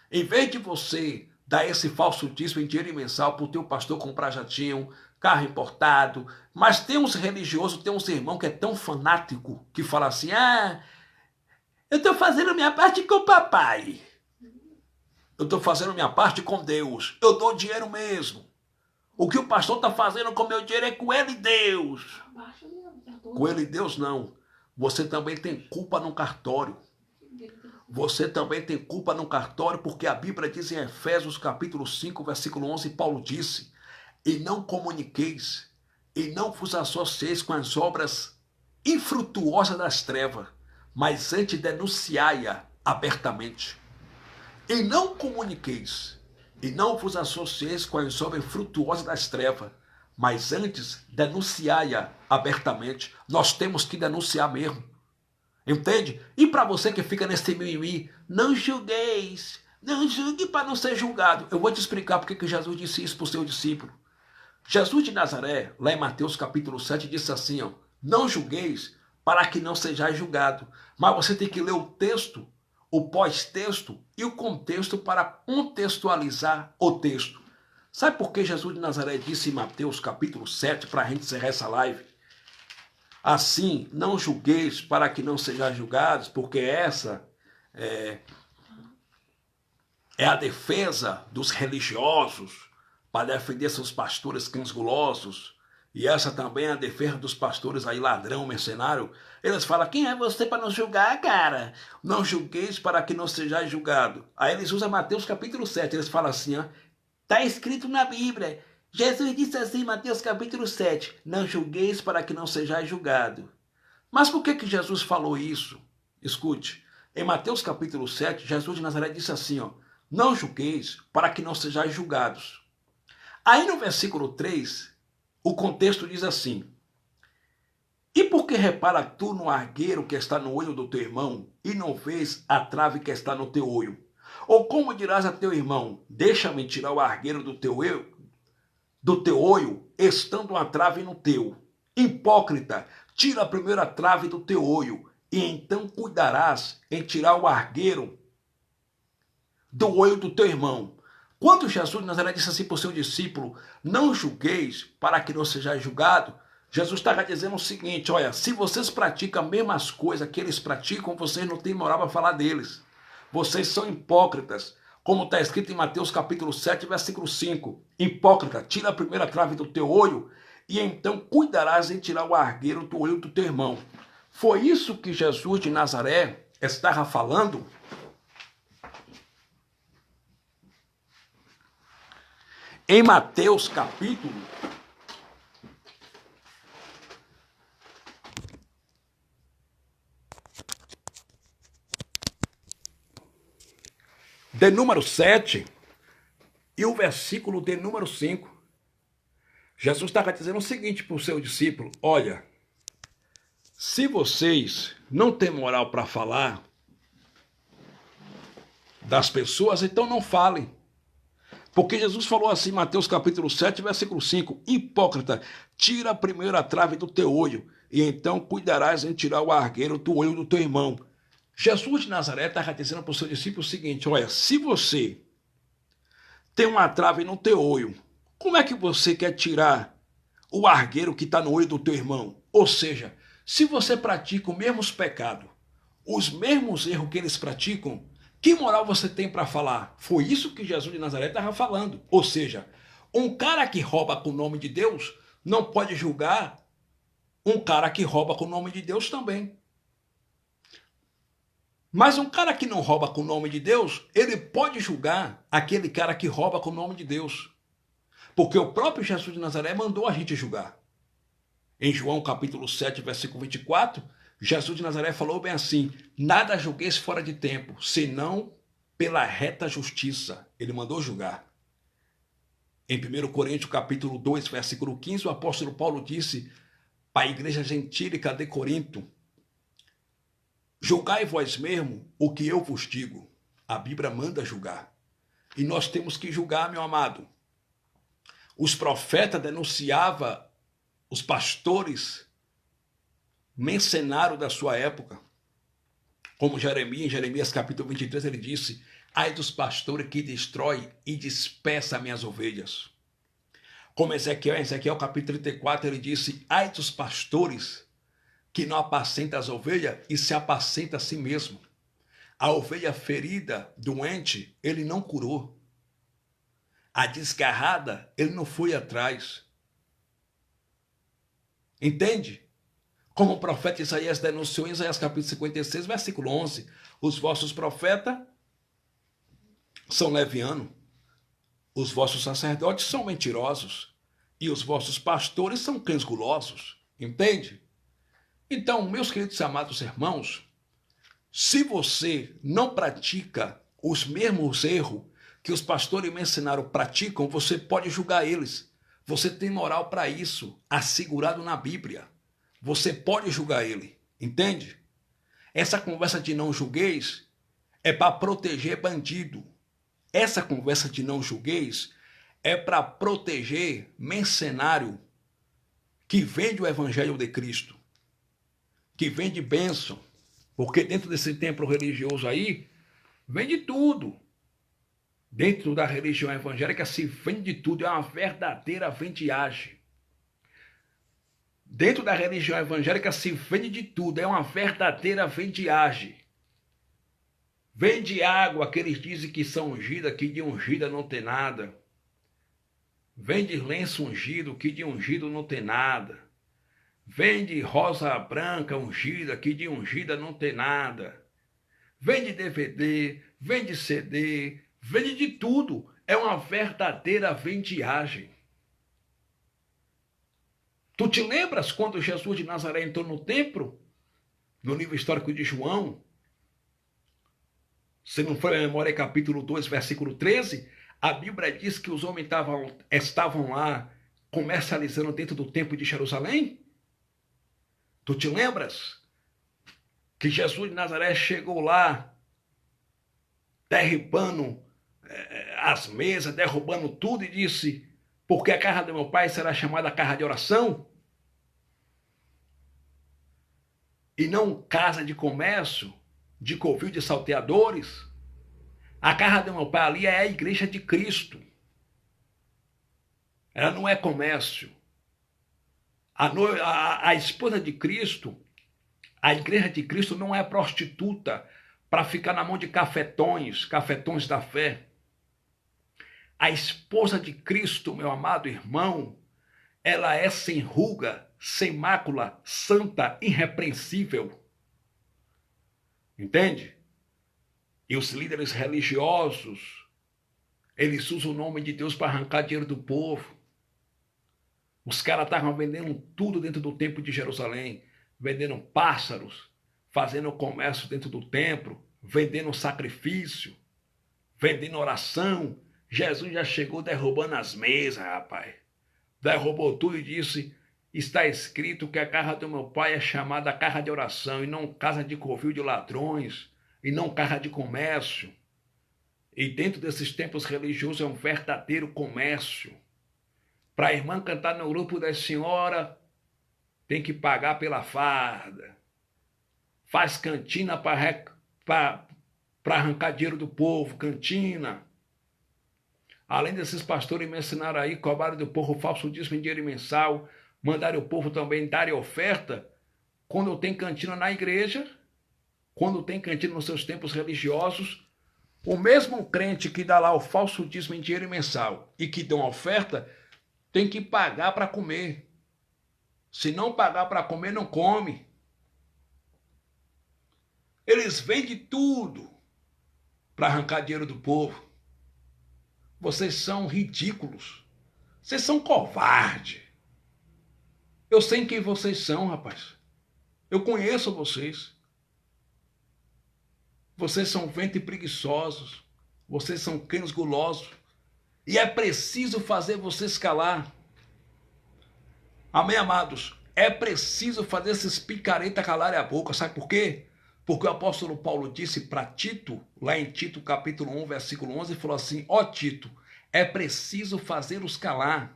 Em vez de você dar esse falso dízimo em dinheiro mensal para o teu pastor comprar jatinho, carro importado, mas tem uns religiosos, tem uns irmãos que é tão fanático que fala assim: eu estou fazendo minha parte com o papai. Eu estou fazendo minha parte com Deus. Eu dou dinheiro mesmo. O que o pastor está fazendo com o meu dinheiro é com ele e Deus. Com ele e Deus não. Você também tem culpa no cartório. Você também tem culpa no cartório, porque a Bíblia diz em Efésios capítulo 5, versículo 11, Paulo disse: e não comuniqueis, e não vos associeis com as obras infrutuosas das trevas, mas antes denunciai-a abertamente. E não comuniqueis, e não vos associeis com as obras infrutuosas das trevas, mas antes denunciai-a abertamente. Nós temos que denunciar mesmo. Entende? E para você que fica nesse mimimi, não julgueis, não julgue para não ser julgado. Eu vou te explicar porque que Jesus disse isso para o seu discípulo. Jesus de Nazaré, lá em Mateus capítulo 7, disse assim: não julgueis para que não sejais julgado. Mas você tem que ler o texto, o pós-texto e o contexto para contextualizar o texto. Sabe por que Jesus de Nazaré disse em Mateus capítulo 7, para a gente encerrar essa live? Assim, não julgueis para que não sejais julgados, porque essa é a defesa dos religiosos, para defender seus pastores cães gulosos, e essa também é a defesa dos pastores aí ladrão, mercenário. Eles falam: quem é você para nos julgar, cara? Não julgueis para que não sejais julgado. Aí eles usam Mateus capítulo 7, eles falam assim: está escrito na Bíblia, Jesus disse assim em Mateus capítulo 7, não julgueis para que não sejais julgado. Mas por que Jesus falou isso? Escute, em Mateus capítulo 7, Jesus de Nazaré disse assim, ó, não julgueis para que não sejais julgados. Aí no versículo 3, o contexto diz assim, e por que repara tu no argueiro que está no olho do teu irmão e não vês a trave que está no teu olho? Ou como dirás a teu irmão, deixa-me tirar o argueiro do teu olho, estando uma trave no teu? Hipócrita, tira a primeira trave do teu olho, e então cuidarás em tirar o argueiro do olho do teu irmão. Quando Jesus de Nazaré disse assim para o seu discípulo, não julgueis para que não sejais julgado, Jesus estava dizendo o seguinte, olha, se vocês praticam as mesmas coisas que eles praticam, vocês não têm moral para falar deles. Vocês são hipócritas, como está escrito em Mateus capítulo 7, versículo 5. Hipócrita, tira a primeira trave do teu olho e então cuidarás em tirar o argueiro do olho do teu irmão. Foi isso que Jesus de Nazaré estava falando em Mateus capítulo de número 7 e o versículo de número 5. Jesus estava dizendo o seguinte para o seu discípulo, olha, se vocês não têm moral para falar das pessoas, então não falem. Porque Jesus falou assim, Mateus capítulo 7, versículo 5, hipócrita, tira a primeira trave do teu olho, e então cuidarás em tirar o argueiro do olho do teu irmão. Jesus de Nazaré estava dizendo para o seu discípulo o seguinte, olha, se você tem uma trave no teu olho, como é que você quer tirar o argueiro que está no olho do teu irmão? Ou seja, se você pratica os mesmos pecados, os mesmos erros que eles praticam, que moral você tem para falar? Foi isso que Jesus de Nazaré estava falando. Ou seja, um cara que rouba com o nome de Deus não pode julgar um cara que rouba com o nome de Deus também. Mas um cara que não rouba com o nome de Deus, ele pode julgar aquele cara que rouba com o nome de Deus. Porque o próprio Jesus de Nazaré mandou a gente julgar. Em João capítulo 7, versículo 24, Jesus de Nazaré falou bem assim, nada julgueis fora de tempo, senão pela reta justiça. Ele mandou julgar. Em 1 Coríntios capítulo 2, versículo 15, o apóstolo Paulo disse para a igreja gentílica de Corinto, julgai vós mesmo o que eu vos digo. A Bíblia manda julgar. E nós temos que julgar, meu amado. Os profetas denunciavam os pastores mercenários da sua época. Como Jeremias, em Jeremias capítulo 23, ele disse, ai dos pastores que destrói e dispersa minhas ovelhas. Como Ezequiel, em Ezequiel capítulo 34, ele disse, ai dos pastores que não apacenta as ovelhas e se apacenta a si mesmo. A ovelha ferida, doente, ele não curou. A desgarrada, ele não foi atrás. Entende? Como o profeta Isaías denunciou em Isaías capítulo 56, versículo 11, os vossos profetas são levianos, os vossos sacerdotes são mentirosos e os vossos pastores são cães gulosos. Entende? Então, meus queridos e amados irmãos, se você não pratica os mesmos erros que os pastores me ensinaram praticam, você pode julgar eles. Você tem moral para isso, assegurado na Bíblia. Você pode julgar ele, entende? Essa conversa de não julgueis é para proteger bandido. Essa conversa de não julgueis é para proteger mercenário que vende o evangelho de Cristo, que vende bênção, porque dentro desse templo religioso aí, vende tudo. Dentro da religião evangélica se vende tudo, é uma verdadeira vendiagem. Dentro da religião evangélica se vende de tudo, é uma verdadeira vendiagem. Vende água, que eles dizem que são ungida, que de ungida não tem nada. Vende lenço ungido, que de ungido não tem nada. Vende rosa branca ungida, que de ungida não tem nada. Vende DVD, vende CD, vende de tudo. É uma verdadeira vendiagem. Tu te lembras quando Jesus de Nazaré entrou no templo? No livro histórico de João, se não for a memória, capítulo 2, versículo 13, a Bíblia diz que os homens estavam lá comercializando dentro do templo de Jerusalém? Tu te lembras que Jesus de Nazaré chegou lá derribando as mesas, derrubando tudo e disse, porque a casa do meu pai será chamada casa de oração e não casa de comércio, de covil de salteadores. A casa do meu pai ali é a igreja de Cristo. Ela não é comércio. A esposa de Cristo, a igreja de Cristo não é prostituta para ficar na mão de cafetões da fé. A esposa de Cristo, meu amado irmão, ela é sem ruga, sem mácula, santa, irrepreensível. Entende? E os líderes religiosos, eles usam o nome de Deus para arrancar dinheiro do povo. Os caras estavam vendendo tudo dentro do templo de Jerusalém, vendendo pássaros, fazendo comércio dentro do templo, vendendo sacrifício, vendendo oração. Jesus já chegou derrubando as mesas, rapaz. Derrubou tudo e disse, está escrito que a casa do meu pai é chamada casa de oração e não casa de covil de ladrões, e não casa de comércio. E dentro desses templos religiosos é um verdadeiro comércio. Para a irmã cantar no grupo da senhora, tem que pagar pela farda. Faz cantina para arrancar dinheiro do povo, cantina. Além desses pastores me ensinaram aí, cobraram do povo falso dízimo em dinheiro mensal, mandaram o povo também dar oferta, quando tem cantina na igreja, quando tem cantina nos seus templos religiosos, o mesmo crente que dá lá o falso dízimo em dinheiro mensal e que dá uma oferta, tem que pagar para comer. Se não pagar para comer, não come. Eles vendem tudo para arrancar dinheiro do povo. Vocês são ridículos. Vocês são covardes. Eu sei quem vocês são, rapaz. Eu conheço vocês. Vocês são ventre preguiçosos. Vocês são cães gulosos. E é preciso fazer vocês calar. Amém, amados? É preciso fazer esses picaretas calarem a boca. Sabe por quê? Porque o apóstolo Paulo disse para Tito, lá em Tito capítulo 1, versículo 11, falou assim, ó Tito, é preciso fazê-los calar,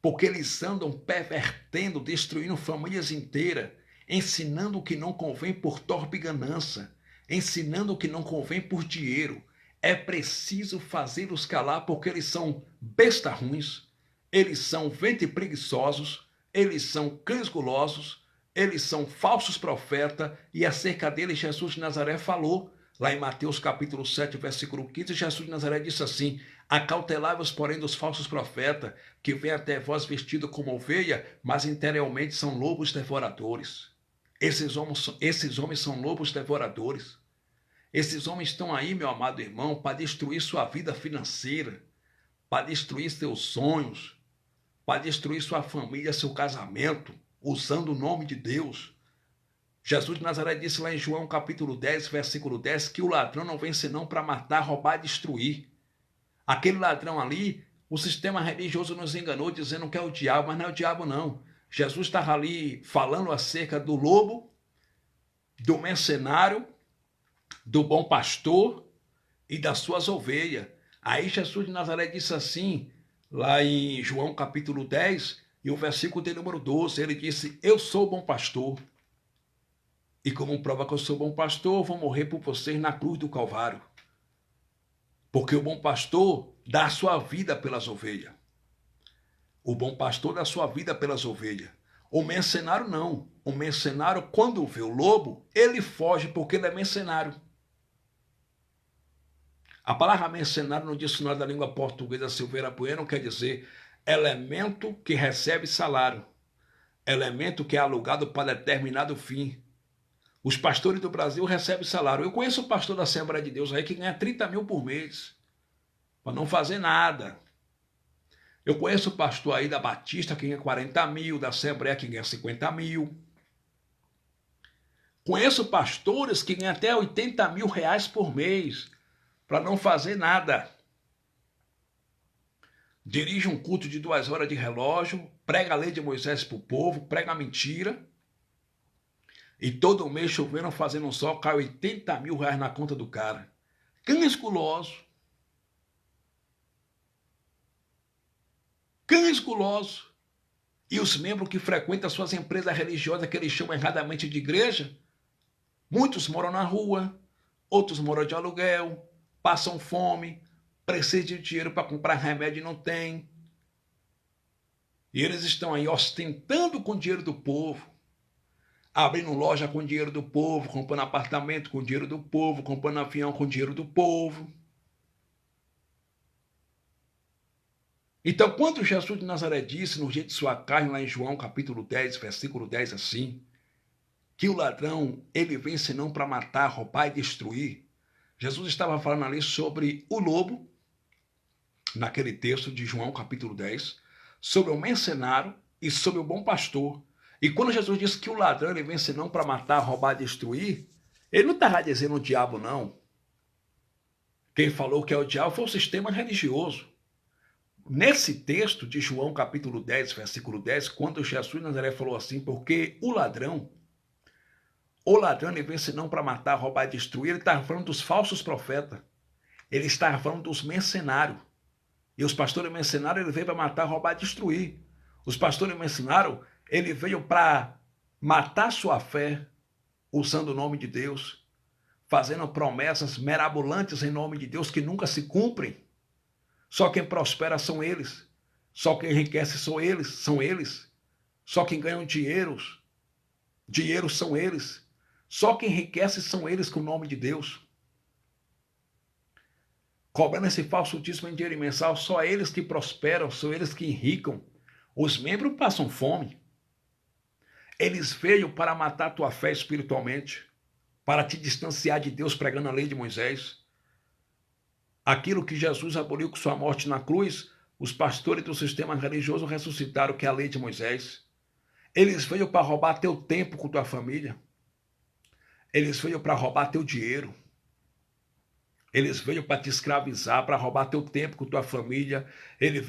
porque eles andam pervertendo, destruindo famílias inteiras, ensinando o que não convém por torpe ganância, ensinando o que não convém por dinheiro. É preciso fazê-los calar, porque eles são bestas ruins, eles são ventre preguiçosos, eles são cães gulosos, eles são falsos profetas, e acerca deles Jesus de Nazaré falou, lá em Mateus capítulo 7, versículo 15, Jesus de Nazaré disse assim, acautelai-vos, porém, dos falsos profetas, que vêm até vós vestidos como ovelha, mas interiormente são lobos devoradores. Esses homens são lobos devoradores. Esses homens estão aí, meu amado irmão, para destruir sua vida financeira, para destruir seus sonhos, para destruir sua família, seu casamento, usando o nome de Deus. Jesus de Nazaré disse lá em João capítulo 10, versículo 10, que o ladrão não vem senão para matar, roubar e destruir. Aquele ladrão ali, o sistema religioso nos enganou dizendo que é o diabo, mas não é o diabo não. Jesus estava ali falando acerca do lobo, do mercenário, do bom pastor e das suas ovelhas. Aí Jesus de Nazaré disse assim, lá em João capítulo 10, e o versículo de número 12, ele disse, eu sou o bom pastor. E como prova que eu sou bom pastor, eu vou morrer por vocês na cruz do Calvário. Porque o bom pastor dá a sua vida pelas ovelhas. O bom pastor dá a sua vida pelas ovelhas. O mercenário não. O mercenário, quando vê o lobo, ele foge porque ele é mercenário. A palavra mercenário no dicionário da língua portuguesa Silveira Bueno quer dizer elemento que recebe salário. Elemento que é alugado para determinado fim. Os pastores do Brasil recebem salário. Eu conheço um pastor da Assembleia de Deus aí que ganha 30 mil por mês. Para não fazer nada. Eu conheço o pastor aí da Batista que ganha 40 mil, da Assembleia que ganha 50 mil. Conheço pastores que ganham até 80 mil reais por mês para não fazer nada. Dirige um culto de 2 horas de relógio, prega a lei de Moisés para o povo, prega a mentira. E todo mês chovendo, fazendo um sol, cai 80 mil reais na conta do cara. Cães gulosos. Cães gulosos. E os membros que frequentam suas empresas religiosas, que eles chamam erradamente de igreja, muitos moram na rua, outros moram de aluguel, passam fome, precisam de dinheiro para comprar remédio e não tem. E eles estão aí ostentando com o dinheiro do povo, abrindo loja com o dinheiro do povo, comprando apartamento com o dinheiro do povo, comprando avião com o dinheiro do povo. Então, quando Jesus de Nazaré disse no dia de sua carne, lá em João capítulo 10, versículo 10, assim, que o ladrão, ele vem senão para matar, roubar e destruir, Jesus estava falando ali sobre o lobo, naquele texto de João capítulo 10, sobre o mercenário e sobre o bom pastor. E quando Jesus disse que o ladrão, ele vem senão para matar, roubar e destruir, ele não estava dizendo o diabo, não. Quem falou que é o diabo foi o sistema religioso. Nesse texto de João capítulo 10, versículo 10, quando Jesus de Nazaré falou assim, porque o ladrão ele vem senão para matar, roubar e destruir, ele estava falando dos falsos profetas. Ele estava falando dos mercenários. E os pastores mercenários, ele veio para matar, roubar e destruir. Os pastores mercenários, ele veio para matar sua fé, usando o nome de Deus, fazendo promessas mirabolantes em nome de Deus que nunca se cumprem. Só quem prospera são eles. Só quem enriquece são eles. Só quem ganha dinheiro são eles. Só quem enriquece são eles com o nome de Deus. Cobrando esse falso dízimo em dinheiro mensal, só eles que prosperam, são eles que enricam. Os membros passam fome. Eles veio para matar a tua fé espiritualmente, para te distanciar de Deus pregando a lei de Moisés. Aquilo que Jesus aboliu com sua morte na cruz, os pastores do sistema religioso ressuscitaram, que é a lei de Moisés. Eles veio para roubar teu tempo com tua família. Eles veio para roubar teu dinheiro. Eles veio para te escravizar, para roubar teu tempo com tua família. Eles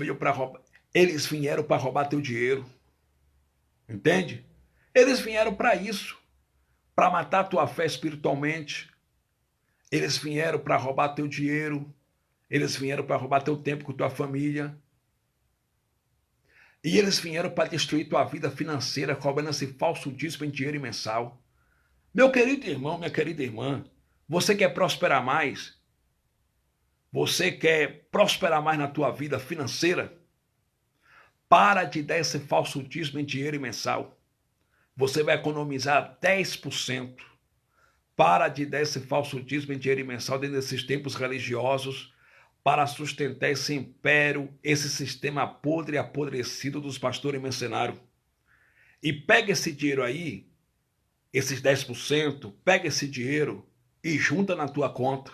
vieram para roubar teu dinheiro. Entende? Eles vieram para isso, para matar tua fé espiritualmente. Eles vieram para roubar teu dinheiro. Eles vieram para roubar teu tempo com tua família. E eles vieram para destruir tua vida financeira, cobrando esse falso dízimo em dinheiro mensal. Meu querido irmão, minha querida irmã, você quer prosperar mais? Você quer prosperar mais na tua vida financeira? Para de dar esse falso dízimo em dinheiro mensal. Você vai economizar 10%. Para de dar esse falso dízimo em dinheiro mensal dentro desses tempos religiosos para sustentar esse império, esse sistema podre e apodrecido dos pastores mercenários. E pega esse dinheiro aí, esses 10%, pega esse dinheiro e junta na tua conta.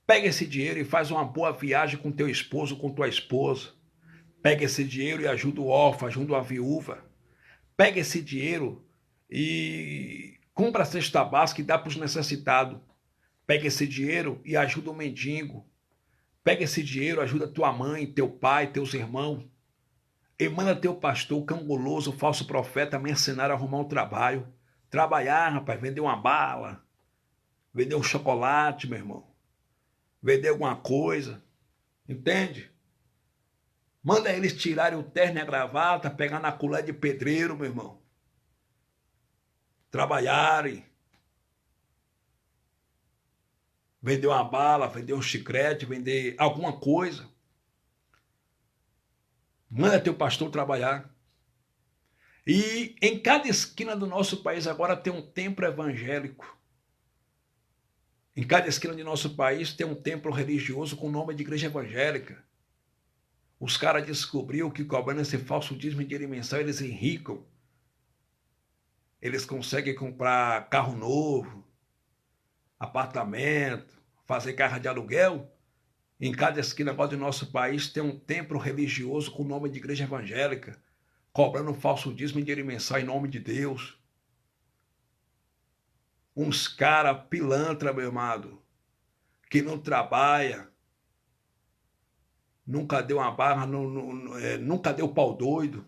Pega esse dinheiro e faz uma boa viagem com teu esposo, com tua esposa. Pega esse dinheiro e ajuda o órfão, ajuda a viúva. Pega esse dinheiro e compra a cesta básica e dá para os necessitados. Pega esse dinheiro e ajuda o mendigo. Pega esse dinheiro, ajuda tua mãe, teu pai, teus irmãos. E manda teu pastor, canguloso, falso profeta, mercenário arrumar um trabalho. Trabalhar, rapaz, vender uma bala, vender um chocolate, meu irmão. Vender alguma coisa. Entende? Manda eles tirarem o terno e a gravata, pegar na colher de pedreiro, meu irmão. Trabalharem. Vender uma bala, vender um chiclete, vender alguma coisa. Manda teu pastor trabalhar. E em cada esquina do nosso país agora tem um templo evangélico. Em cada esquina do nosso país tem um templo religioso com o nome de igreja evangélica. Os caras descobriram que cobrando esse falso dízimo de dinheiro mensal, eles enricam. Eles conseguem comprar carro novo, apartamento, fazer casa de aluguel, Em cada esquina agora do nosso país tem um templo religioso com o nome de igreja evangélica, cobrando um falso dízimo e dinheiro mensal em nome de Deus. Uns cara pilantra, meu amado, que não trabalha, nunca deu uma barra, nunca deu pau doido,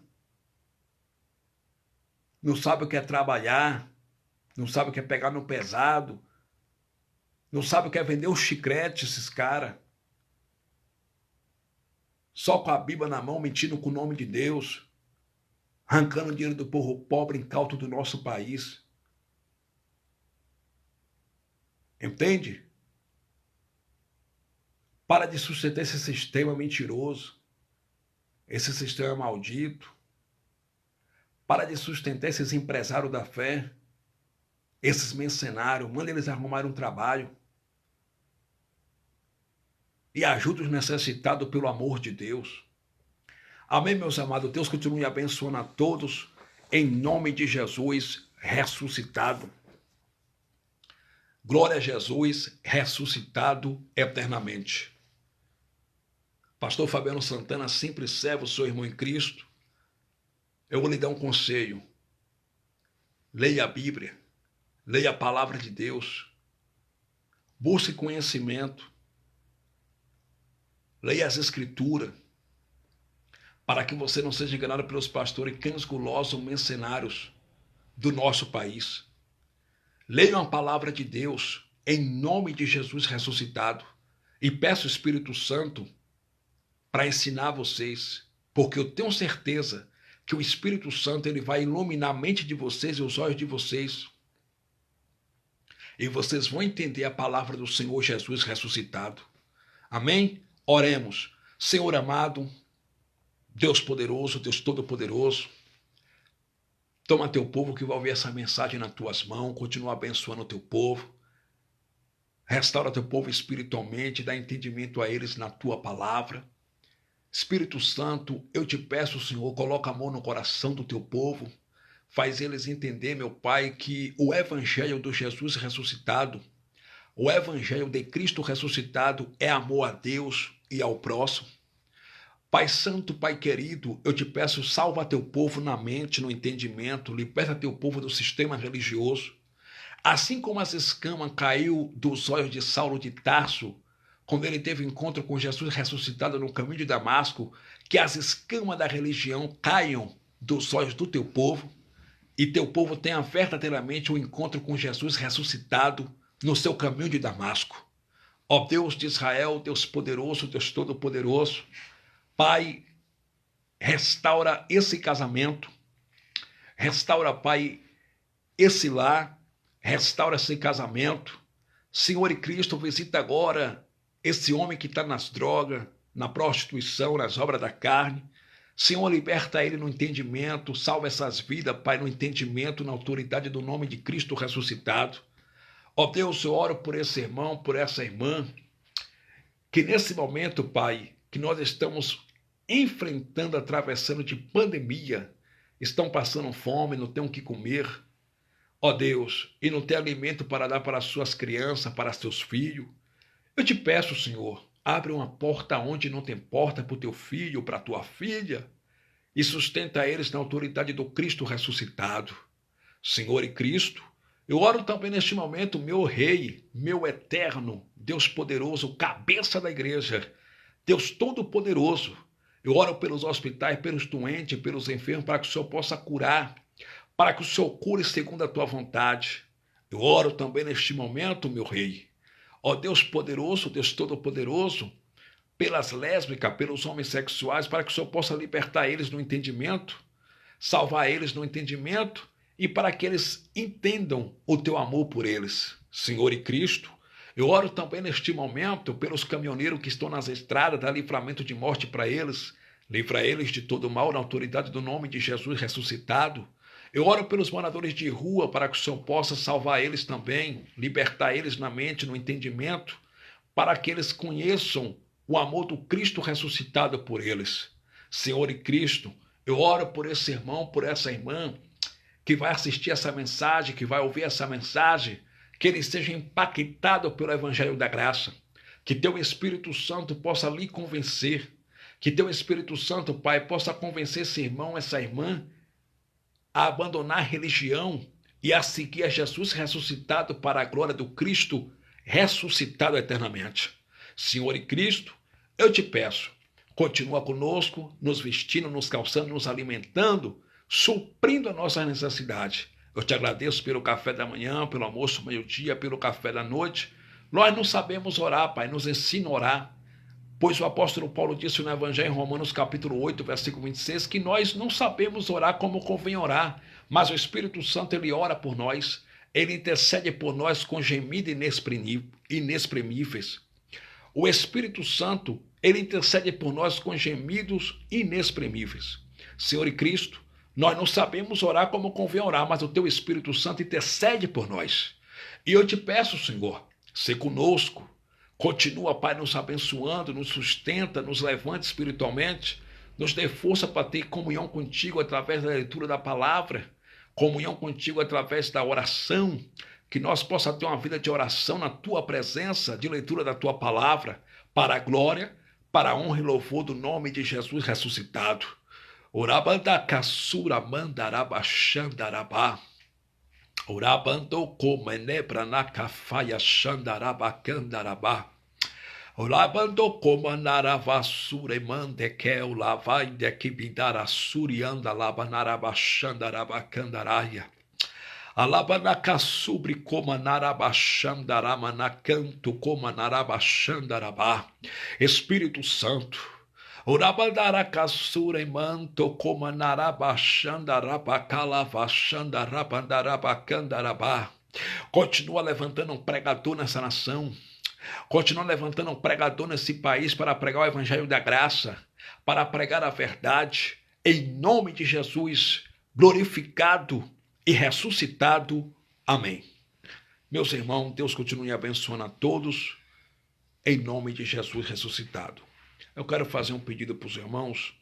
não sabe o que é trabalhar, não sabe o que é pegar no pesado, não sabe o que é vender um chiclete, esses caras. Só com a Bíblia na mão, mentindo com o nome de Deus, arrancando dinheiro do povo pobre incauto do nosso país. Entende? Para de sustentar esse sistema mentiroso, esse sistema maldito. Para de sustentar esses empresários da fé, esses mercenários. Manda eles arrumarem um trabalho. E ajuda os necessitados pelo amor de Deus. Amém, meus amados? Deus continue abençoando a todos, em nome de Jesus ressuscitado. Glória a Jesus ressuscitado eternamente. Pastor Fabiano Santana, simples servo, seu irmão em Cristo. Eu vou lhe dar um conselho. Leia a Bíblia, leia a palavra de Deus, busque conhecimento, leia as Escrituras, para que você não seja enganado pelos pastores cães gulosos ou mercenários do nosso país. Leiam a palavra de Deus em nome de Jesus ressuscitado e peço o Espírito Santo para ensinar vocês, porque eu tenho certeza que o Espírito Santo ele vai iluminar a mente de vocês e os olhos de vocês. E vocês vão entender a palavra do Senhor Jesus ressuscitado. Amém? Oremos. Senhor amado, Deus poderoso, Deus todo-poderoso, toma teu povo que vai ouvir essa mensagem nas tuas mãos, continua abençoando o teu povo, restaura teu povo espiritualmente, dá entendimento a eles na tua palavra. Espírito Santo, eu te peço, Senhor, coloca a mão no coração do teu povo, faz eles entender, meu Pai, que o evangelho do Jesus ressuscitado, o evangelho de Cristo ressuscitado é amor a Deus e ao próximo. Pai Santo, Pai querido, eu te peço, salva teu povo na mente, no entendimento, liberta teu povo do sistema religioso. Assim como as escamas caiu dos olhos de Saulo de Tarso, quando ele teve encontro com Jesus ressuscitado no caminho de Damasco, que as escamas da religião caiam dos olhos do teu povo, e teu povo tenha verdadeiramente um encontro com Jesus ressuscitado no seu caminho de Damasco. Ó Deus de Israel, Deus poderoso, Deus todo-poderoso, Pai, restaura esse casamento, restaura, Pai, esse lar, restaura esse casamento. Senhor e Cristo, visita agora esse homem que está nas drogas, na prostituição, nas obras da carne. Senhor, liberta ele no entendimento, salva essas vidas, Pai, no entendimento, na autoridade do nome de Cristo ressuscitado. Ó Deus, eu oro por esse irmão, por essa irmã, que nesse momento, Pai, que nós estamos enfrentando, atravessando de pandemia, estão passando fome, não têm o que comer, ó Deus, e não tem alimento para dar para as suas crianças, para seus filhos. Eu te peço, Senhor, abre uma porta onde não tem porta para o teu filho, para a tua filha, e sustenta eles na autoridade do Cristo ressuscitado. Senhor e Cristo, eu oro também neste momento, meu Rei, meu eterno, Deus poderoso, cabeça da igreja, Deus todo-poderoso. Eu oro pelos hospitais, pelos doentes, pelos enfermos, para que o Senhor possa curar, para que o Senhor cure segundo a tua vontade. Eu oro também neste momento, meu Rei, ó Deus poderoso, Deus todo-poderoso, pelas lésbicas, pelos homossexuais, para que o Senhor possa libertar eles no entendimento, salvar eles no entendimento e para que eles entendam o teu amor por eles. Senhor e Cristo, eu oro também neste momento pelos caminhoneiros que estão nas estradas, dá livramento de morte para eles, livra eles de todo mal na autoridade do nome de Jesus ressuscitado. Eu oro pelos moradores de rua para que o Senhor possa salvar eles também, libertar eles na mente, no entendimento, para que eles conheçam o amor do Cristo ressuscitado por eles. Senhor e Cristo, eu oro por esse irmão, por essa irmã, que vai assistir essa mensagem, que vai ouvir essa mensagem, que ele seja impactado pelo Evangelho da Graça, Que teu Espírito Santo possa lhe convencer. Que teu Espírito Santo, Pai, possa convencer esse irmão, essa irmã, a abandonar a religião e a seguir a Jesus ressuscitado para a glória do Cristo ressuscitado eternamente. Senhor e Cristo, eu te peço, continua conosco, nos vestindo, nos calçando, nos alimentando, suprindo a nossa necessidade. Eu te agradeço pelo café da manhã, pelo almoço meio-dia, pelo café da noite. Nós não sabemos orar, Pai, nos ensina a orar. Pois o apóstolo Paulo disse no Evangelho em Romanos capítulo 8, versículo 26, que nós não sabemos orar como convém orar, mas o Espírito Santo, ele ora por nós, ele intercede por nós com gemidos inexprimíveis. O Espírito Santo, ele intercede por nós com gemidos inexprimíveis. Senhor e Cristo, nós não sabemos orar como convém orar, mas o teu Espírito Santo intercede por nós. E eu te peço, Senhor, sê conosco. Continua, Pai, nos abençoando, nos sustenta, nos levanta espiritualmente, nos dê força para ter comunhão contigo através da leitura da palavra, comunhão contigo através da oração, que nós possamos ter uma vida de oração na tua presença, de leitura da tua palavra, para a glória, para a honra e louvor do nome de Jesus ressuscitado. Orabanda kassura mandaraba xandarabá. Orabando comene branaka faia xandaraba candarabá. Orabando comanarava suremande que o lavai de que bidara surianda labanaraba xandaraba candaraia. Alabanaka subri comanaraba xandarama na canto comanaraba xandarabá. Espírito Santo. Orabandaracasura manto comanaraba xandaraba calava xandarabandaraba candarabá. Continua levantando um pregador nessa nação. Continua levantando um pregador nesse país para pregar o evangelho da graça, para pregar a verdade, em nome de Jesus, glorificado e ressuscitado. Amém. Meus irmãos, Deus continue abençoando a todos, em nome de Jesus ressuscitado. Eu quero fazer um pedido para os irmãos.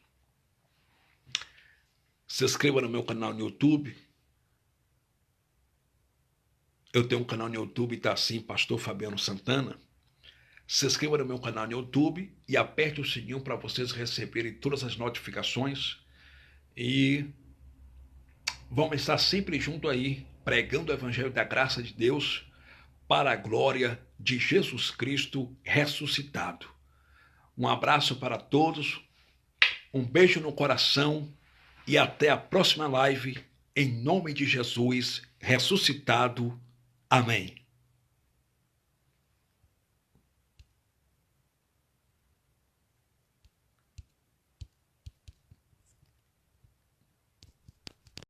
Se inscreva no meu canal no YouTube. Eu tenho um canal no YouTube, está assim, Pastor Fabiano Santana. Se inscreva no meu canal no YouTube e aperte o sininho para vocês receberem todas as notificações. E vamos estar sempre junto aí, pregando o Evangelho da graça de Deus para a glória de Jesus Cristo ressuscitado. Um abraço para todos, um beijo no coração e até a próxima live, em nome de Jesus ressuscitado. Amém.